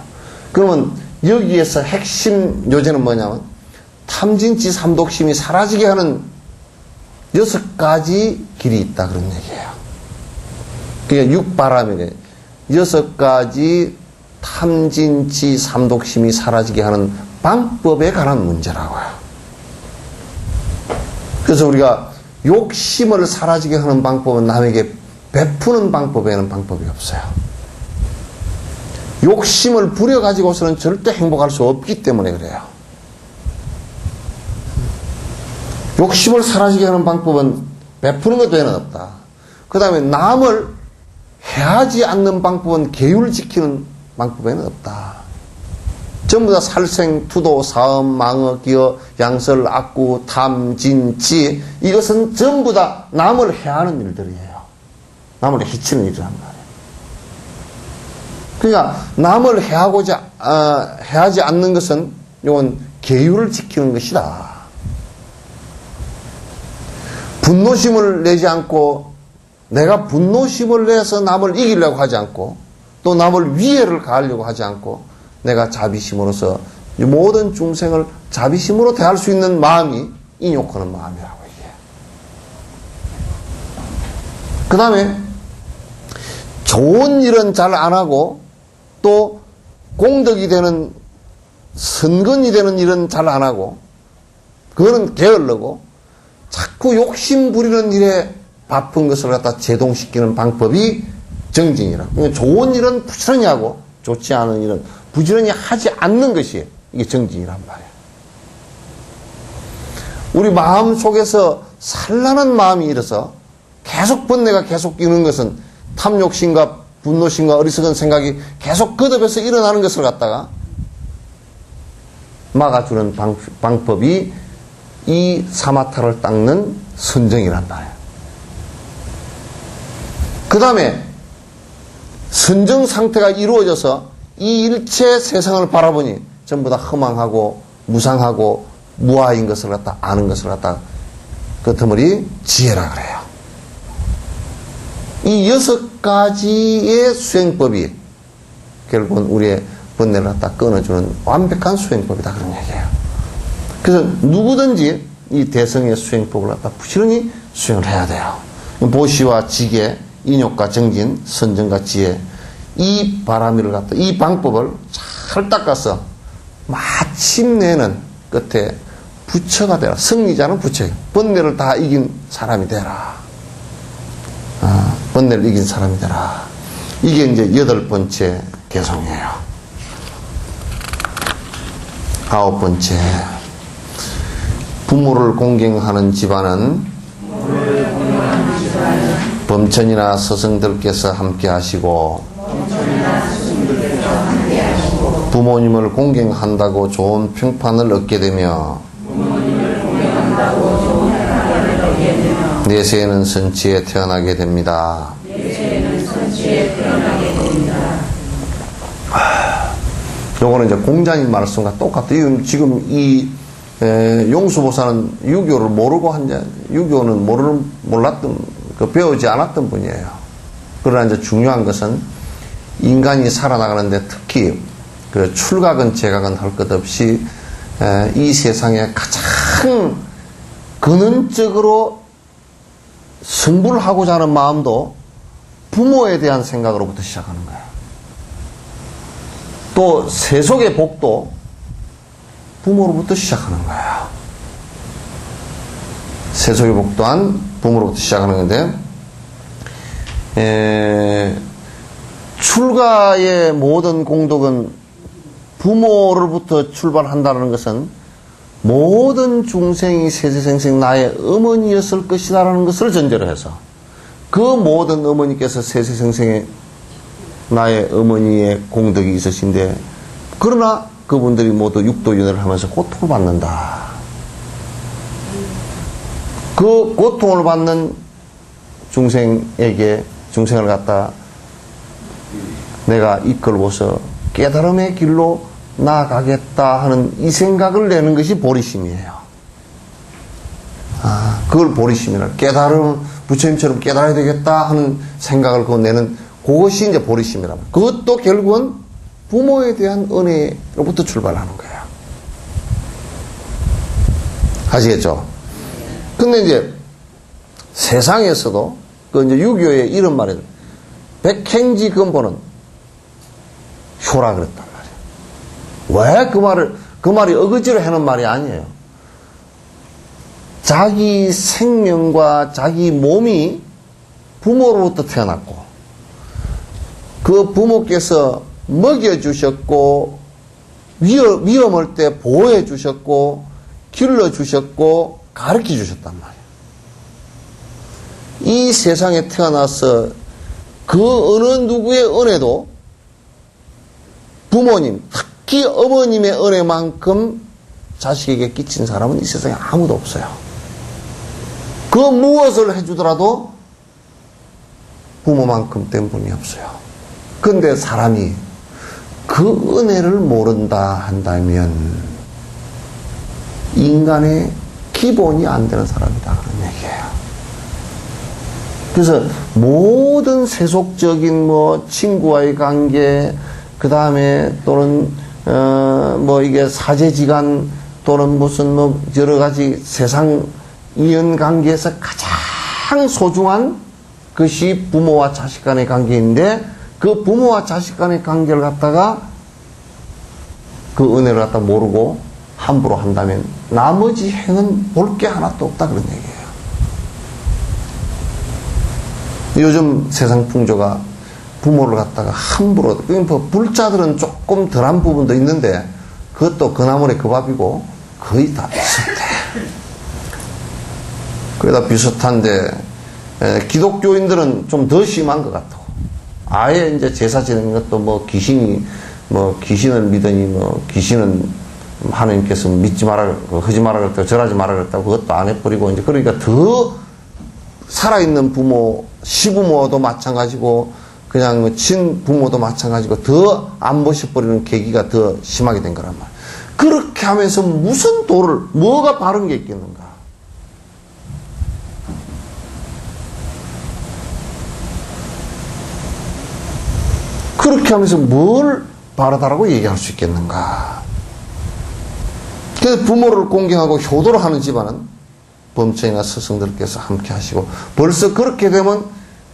그러면 여기에서 핵심 요제는 뭐냐면 탐진치 삼독심이 사라지게 하는 6가지 길이 있다, 그런 얘기예요. 그러니까 6바람이래. 6가지 탐진치 삼독심이 사라지게 하는 방법에 관한 문제라고요. 그래서 우리가 욕심을 사라지게 하는 방법은 남에게 베푸는 방법에는 방법이 없어요. 욕심을 부려가지고서는 절대 행복할 수 없기 때문에 그래요. 욕심을 사라지게 하는 방법은 베푸는 것 외에는 없다. 그 다음에 남을 해하지 않는 방법은 계율을 지키는 방법에는 없다. 전부 다 살생, 투도, 사음, 망어, 기어, 양설, 악구, 탐, 진, 지, 이것은 전부 다 남을 해하는 일들이에요. 남을 해치는 일이란 말이에요. 그러니까 남을 해하지 않는 것은 이건 계율을 지키는 것이다. 분노심을 내지 않고, 내가 분노심을 내서 남을 이기려고 하지 않고, 또 남을 위해를 가하려고 하지 않고, 내가 자비심으로서 모든 중생을 자비심으로 대할 수 있는 마음이 인욕하는 마음이라고 얘기해요. 그 다음에 좋은 일은 잘 안 하고, 또 공덕이 되는, 선근이 되는 일은 잘 안 하고, 그거는 게을르고, 자꾸 욕심 부리는 일에 바쁜 것을 갖다 제동시키는 방법이 정진이라고. 그러니까 좋은 일은 부지런히 하고, 좋지 않은 일은 부지런히 하지 않는 것이 이게 정진이란 말이에요. 우리 마음 속에서 산란한 마음이 일어서 계속 번뇌가 계속 이는 것은 탐욕심과 분노심과 어리석은 생각이 계속 거듭해서 일어나는 것을 갖다가 막아주는 방법이 이 사마타를 닦는 선정이란 말이에요. 그 다음에 선정 상태가 이루어져서 이 일체 세상을 바라보니 전부 다 허망하고 무상하고 무아인 것을 갖다 아는 것을 갖다 그 터물이 지혜라 그래요. 이 6가지의 수행법이 결국은 우리의 번뇌를 갖다 끊어주는 완벽한 수행법이다, 그런 얘기예요. 그래서 누구든지 이 대성의 수행법을 갖다 부지런히 수행을 해야 돼요. 보시와 지계, 인욕과 정진, 선정과 지혜, 이 바람이를 갖다, 이 방법을 잘 닦아서 마침내는 끝에 부처가 되라. 승리자는 부처예요. 번뇌를 다 이긴 사람이 되라. 번뇌를 이긴 사람이 되라. 이게 이제 8번째 개성이에요. 9번째. 부모를 공경하는 집안은 범천이나 스승들께서 함께 하시고, 부모님을 공경한다고 좋은 평판을 얻게 되며, 내세에는 선치에 태어나게 됩니다. 요거는 이제 공자님 말씀과 똑같아요. 지금 이 용수보살은 유교를 모르고 유교는 몰랐던, 배우지 않았던 분이에요. 그러나 이제 중요한 것은 인간이 살아나가는데 특히 그 출가근 재가근 할 것 없이 이 세상에 가장 근원적으로 승부를 하고자 하는 마음도 부모에 대한 생각으로부터 시작하는 거예요. 또 세속의 복도 부모로부터 시작하는 거예요. 세속의 복 또한 부모로부터 시작하는 건데, 출가의 모든 공덕은 부모로부터 출발한다는 것은 모든 중생이 세세생생 나의 어머니였을 것이다라는 것을 전제로 해서 그 모든 어머니께서 세세생생의 나의 어머니의 공덕이 있으신데, 그러나 그분들이 모두 육도윤회를 하면서 고통을 받는다. 그 고통을 받는 중생을 갖다 내가 이끌고서 깨달음의 길로 나아가겠다 하는 이 생각을 내는 것이 보리심이에요. 그걸 보리심이라, 부처님처럼 깨달아야 되겠다 하는 생각을 내는 그것이 이제 보리심이라고. 그것도 결국은 부모에 대한 은혜로부터 출발하는 거예요. 아시겠죠? 근데 이제 세상에서도 이제 유교의 이런 말은 백행지 근본은 효라 그랬단 말이에요. 왜 그 말이 어거지로 하는 말이 아니에요. 자기 생명과 자기 몸이 부모로부터 태어났고, 그 부모께서 먹여주셨고, 위험할 때 보호해주셨고, 길러주셨고, 가르쳐주셨단 말이에요. 이 세상에 태어나서 그 어느 누구의 은혜도 부모님, 특히 어머님의 은혜만큼 자식에게 끼친 사람은 이 세상에 아무도 없어요. 그 무엇을 해주더라도 부모만큼 된 분이 없어요. 근데 사람이 그 은혜를 모른다 한다면 인간의 기본이 안 되는 사람이다, 그런 얘기예요. 그래서 모든 세속적인 친구와의 관계, 그 다음에 또는 이게 사제지간 또는 무슨 여러 가지 세상 이연 관계에서 가장 소중한 것이 부모와 자식 간의 관계인데, 그 부모와 자식 간의 관계를 갖다가 그 은혜를 갖다 모르고 함부로 한다면 나머지 행은 볼 게 하나도 없다, 그런 얘기예요. 요즘 세상 풍조가 부모를 갖다가 함부로, 불자들은 조금 덜한 부분도 있는데 그것도 그 나물에 그 밥이고 거의 다 비슷해. 거의 다 비슷한데 기독교인들은 좀 더 심한 것 같아. 아예 이제 제사 지내는 것도 귀신을 믿으니 귀신은 하나님께서 믿지 마라, 하지 마라 그랬다고, 절하지 마라 그랬다고 그것도 안 해버리고, 이제 그러니까 더 살아있는 부모, 시부모도 마찬가지고, 그냥 친부모도 마찬가지고, 더 안 보셔버리는 계기가 더 심하게 된 거란 말이야. 그렇게 하면서 무슨 뭐가 바른 게 있겠는가? 그렇게 하면서 뭘 바르다라고 얘기할 수 있겠는가? 그래서 부모를 공경하고 효도를 하는 집안은 범청이나 스승들께서 함께 하시고, 벌써 그렇게 되면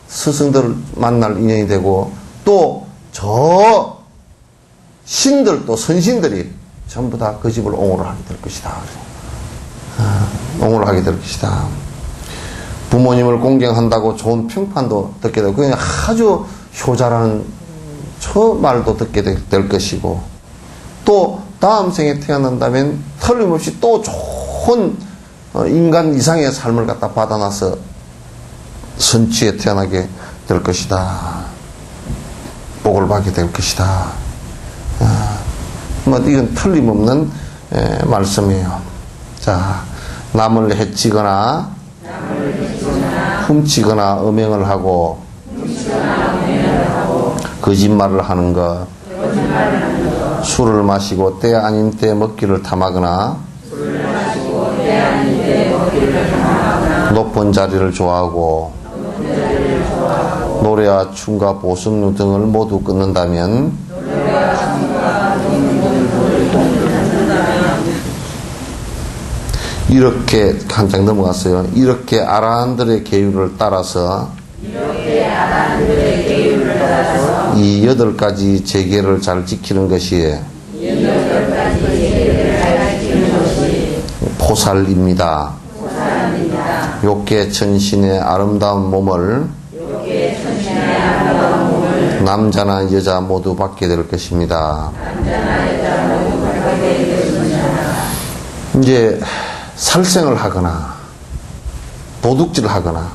스승들을 만날 인연이 되고, 또 저 신들, 또 선신들이 전부 다 그 집을 옹호를 하게 될 것이다. 옹호를 하게 될 것이다. 부모님을 공경한다고 좋은 평판도 듣게 되고, 그냥 아주 효자라는 저 말도 듣게 될 것이고, 또 다음 생에 태어난다면 틀림없이 또 좋은 인간 이상의 삶을 갖다 받아놔서 선취에 태어나게 될 것이다. 복을 받게 될 것이다. 이건 틀림없는 말씀이에요. 자, 남을 해치거나 훔치거나 음행을 하고 거짓말을 하는 것, 술을 마시고 때 아닌 때 먹기를 탐하거나 높은 자리를 좋아하고 노래와 춤과 보석류 등을 모두 끊는다면 이렇게 한 장 넘어갔어요. 이렇게 아라한들의 계율을 따라서 이 8가지 제계를 잘 지키는 것이 포살입니다. 욕계 천신의 아름다운 몸을 남자나 여자 모두 받게 될 것입니다. 이제 살생을 하거나 도둑질을 하거나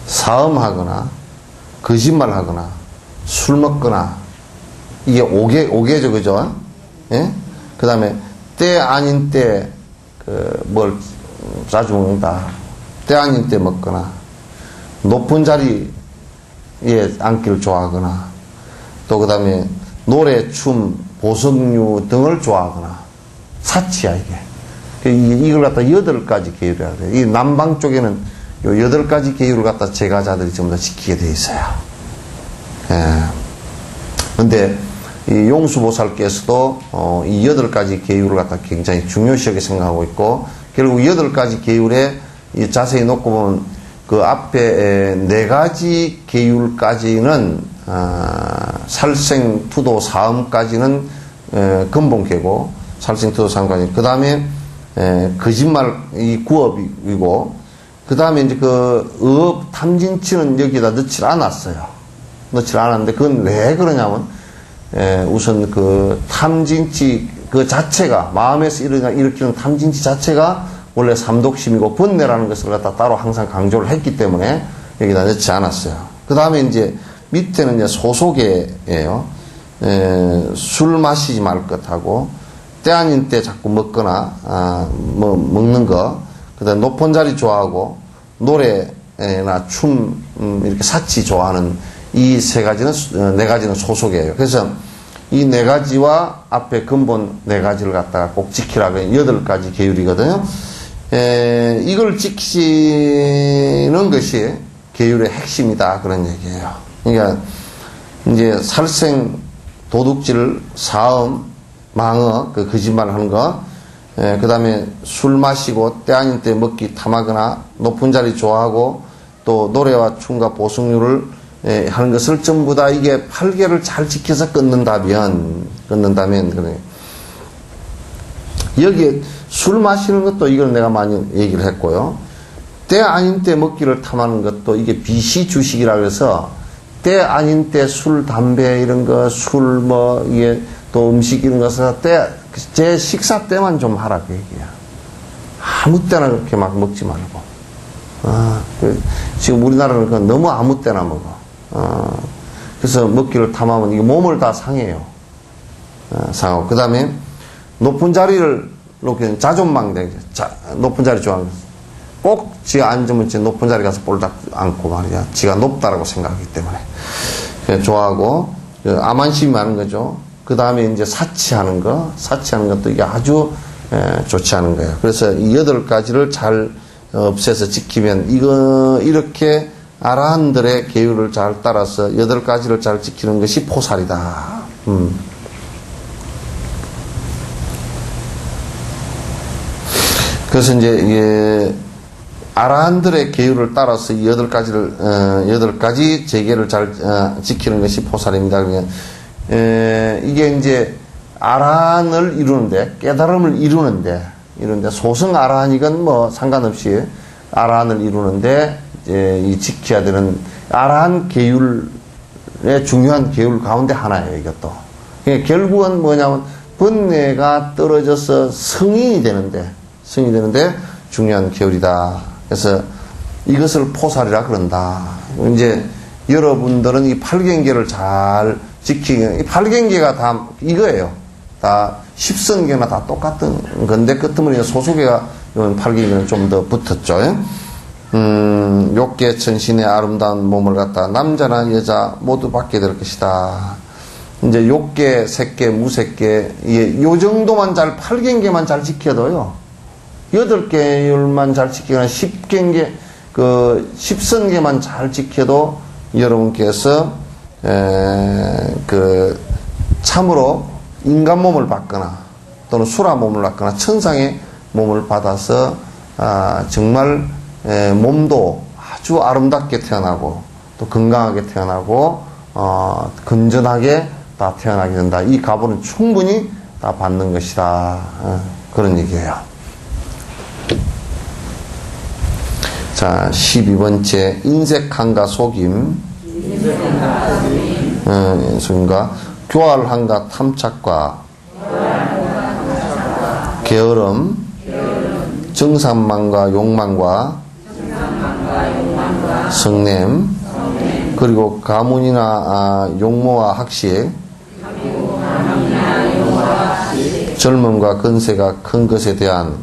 사음하거나 거짓말하거나 술 먹거나 이게 오개죠, 그죠? 예? 그 다음에 때 아닌 때 뭘 자주 먹는다. 때 아닌 때 먹거나 높은 자리에 앉기를 좋아하거나 또 그 다음에 노래, 춤, 보석류 등을 좋아하거나 사치야 이게. 이걸 갖다 8가지 계율이라 그래요. 이 남방 쪽에는 요 8가지 계율을 갖다 제가자들이 전부 다 지키게 돼 있어요. 예. 근데 이 용수보살께서도 이 8가지 계율을 갖다 굉장히 중요시하게 생각하고 있고, 결국 8가지 계율에 자세히 놓고 보면 그 앞에 4가지 계율까지는 살생, 투도, 사음까지는 근본계고, 살생, 투도, 사음까지. 그 다음에 거짓말, 이 구업이고, 그 다음에 이제 그 의업, 탐진치는 여기다 넣질 않았어요. 넣질 않았는데, 그건 왜 그러냐면, 우선 그 탐진치 그 자체가, 마음에서 일으키는 탐진치 자체가 원래 삼독심이고 번뇌라는 것을 갖다 따로 항상 강조를 했기 때문에 여기다 넣지 않았어요. 그 다음에 이제 밑에는 이제 소소계예요. 술 마시지 말 것하고, 때 아닌 때 자꾸 먹거나, 먹는 거, 그 다음에 높은 자리 좋아하고, 노래나 춤, 이렇게 사치 좋아하는 이 4가지는 소속이에요. 그래서 이 4가지와 앞에 근본 4가지를 갖다가 꼭 지키라고 8가지 계율이거든요. 이걸 지키는 것이 계율의 핵심이다. 그런 얘기예요. 그러니까 이제 살생, 도둑질, 사음, 망어, 그 거짓말 하는 거, 그 다음에 술 마시고 때 아닌 때 먹기 탐하거나 높은 자리 좋아하고 또 노래와 춤과 보석류를 하는 것을 전부 다 이게 8개를 잘 지켜서 끊는다면 그래. 여기에 술 마시는 것도 이걸 내가 많이 얘기를 했고요. 때 아닌 때 먹기를 탐하는 것도 이게 비시주식이라 그래서 때 아닌 때 술, 담배 이런 거, 술 이게 또 음식 이런 것을 제 식사 때만 좀 하라 그 얘기야. 아무 때나 그렇게 막 먹지 말고. 지금 우리나라는 그건 너무 아무 때나 먹어. 그래서 먹기를 탐하면 이게 몸을 다 상해요. 상하고. 그 다음에 높은 자리를 놓기는 자존망대. 높은 자리 좋아하는 거. 꼭 지가 앉으면 높은 자리 가서 볼딱 앉고 말이야. 지가 높다라고 생각하기 때문에. 좋아하고, 암안심이 많은 거죠. 그 다음에 이제 사치하는 것도 이게 아주 좋지 않은 거예요. 그래서 이 8가지를 잘 없애서 지키면 이렇게 아라한들의 계율을 잘 따라서 8가지를 잘 지키는 것이 포살이다. 그래서 이제 이게 아라한들의 계율을 따라서 이 8가지 제계를 잘 지키는 것이 포살입니다. 그러니까 이게 이제 아라한을 이루는데, 깨달음을 이루는데 소승 아라한이건 뭐 상관없이 아라한을 이루는데 이 지켜야 되는 아라한 계율의 중요한 계율 가운데 하나예요, 이것도. 그러니까 결국은 뭐냐면 번뇌가 떨어져서 성인이 되는데 중요한 계율이다. 그래서 이것을 포살이라 그런다. 이제 여러분들은 이 8경계를 잘 지키는, 이 8경계가 다 이거예요. 다 십선계나 다 똑같은 건데 끝머리에 소속계가 8경계는 좀 더 붙었죠. 욕계 천신의 아름다운 몸을 갖다 남자나 여자 모두 받게 될 것이다. 이제 욕계, 색계, 무색계, 요 정도만 8경계만 잘 지켜도요. 8개율만 잘 지키거나 10경계, 10선계만 잘 지켜도 여러분께서, 참으로 인간 몸을 받거나 또는 수라 몸을 받거나 천상의 몸을 받아서, 정말, 몸도 아주 아름답게 태어나고 또 건강하게 태어나고, 건전하게 다 태어나게 된다. 이 가보는 충분히 다 받는 것이다. 그런 얘기예요. 자, 12번째, 인색함과 속임. 속임과 교활함과 탐착과 게으름, 정상망과 욕망과 성냄, 그리고 가문이나 용모와 학식, 젊음과 건세가 큰 것에 대한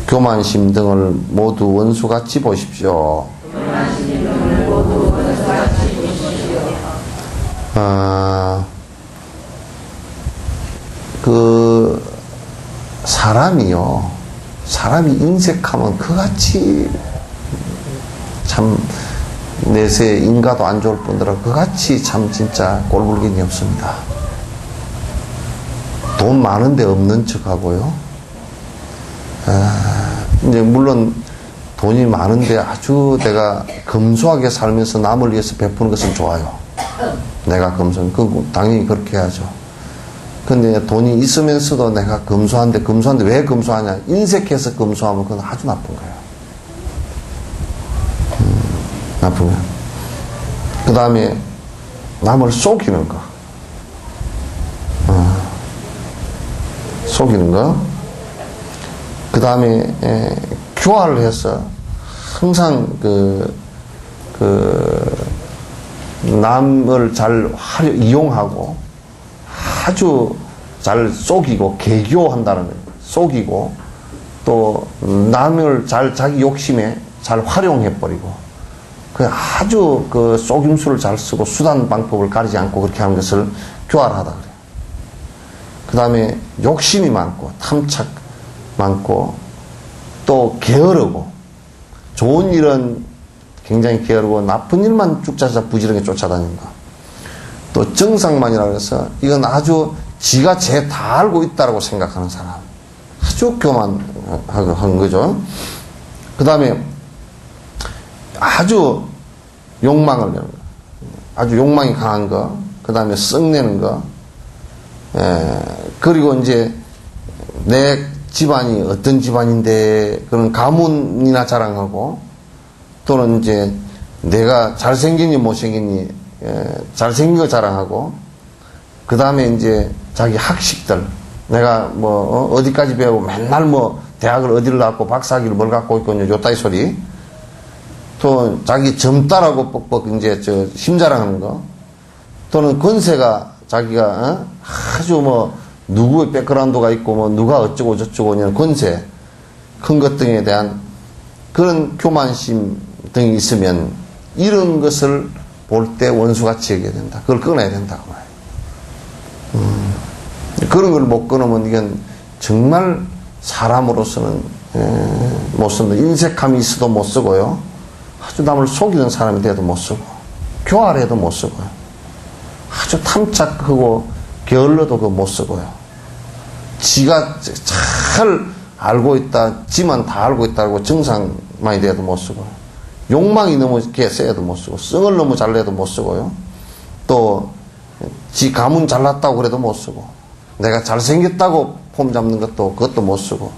교만심 등을 모두 원수같이 보십시오. 사람이 인색하면 그같이 참 내세 인가도 안 좋을 뿐더러 그같이 참 진짜 꼴불견이 없습니다. 돈 많은데 없는 척하고요. 이제 물론 돈이 많은데 아주 내가 검소하게 살면서 남을 위해서 베푸는 것은 좋아요. 내가 검소, 당연히 그렇게 해야죠. 근데 돈이 있으면서도 내가 검소한데 왜 검소하냐? 인색해서 검소하면 그건 아주 나쁜 거예요. 나쁜 거예요. 그 다음에 남을 속이는 거. 속이는 거. 그 다음에 교활을 해서 항상 남을 잘 이용하고 아주 잘 속이고 개교한다는 거예요. 속이고 또 남을 자기 욕심에 잘 활용해버리고 아주 속임수를 잘 쓰고 수단 방법을 가리지 않고 그렇게 하는 것을 교활하다 그래요. 그 다음에 욕심이 많고 탐착 많고 또 게으르고 좋은 일은 굉장히 게으르고 나쁜 일만 쭉자자 부지런히 쫓아다닌다. 또 정상만이라고 해서 이건 아주 지가 제 다 알고 있다라고 생각하는 사람. 아주 교만한 거죠. 그 다음에 아주 욕망을 내는 거. 아주 욕망이 강한 거. 그 다음에 썩내는 거. 그리고 이제 내 집안이 어떤 집안인데 그런 가문이나 자랑하고 또는 이제 내가 잘생겼니 못생겼니 잘생긴 거 자랑하고 그 다음에 이제 자기 학식들 내가 뭐 어디까지 배우고 맨날 뭐 대학을 어디를 나왔고 박사학위를 뭘 갖고 있고 요따위 소리 또 자기 젊다라고 뻑뻑 이제 심자랑하는 거 또는 권세가 자기가 아주 뭐 누구의 백그라운드가 있고 뭐 누가 어쩌고 저쩌고 하는 권세 큰 것 등에 대한 그런 교만심 등이 있으면 이런 것을 볼 때 원수같이 여겨야 된다. 그걸 끊어야 된다고 말해요. 그런 걸 못 끊으면 이건 정말 사람으로서는 못 쓰는 인색함이 있어도 못 쓰고요. 아주 남을 속이는 사람이 돼도 못 쓰고 교활해도 못 쓰고요. 아주 탐착하고 게을러도 못 쓰고요. 지가 잘 알고 있다, 지만 다 알고 있다고 정상만이 돼도 못 쓰고요. 욕망이 너무 세도 못 쓰고, 성을 너무 잘내도 못 쓰고요. 또, 지 가문 잘났다고 그래도 못 쓰고, 내가 잘생겼다고 폼 잡는 그것도 못 쓰고,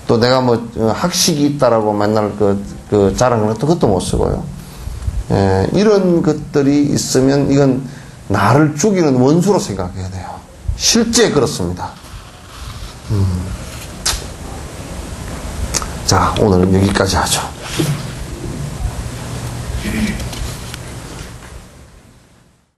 또 내가 뭐, 학식이 있다라고 맨날 자랑하는 그것도 못 쓰고요. 이런 것들이 있으면 이건 나를 죽이는 원수로 생각해야 돼요. 실제 그렇습니다. 자, 오늘은 여기까지 하죠.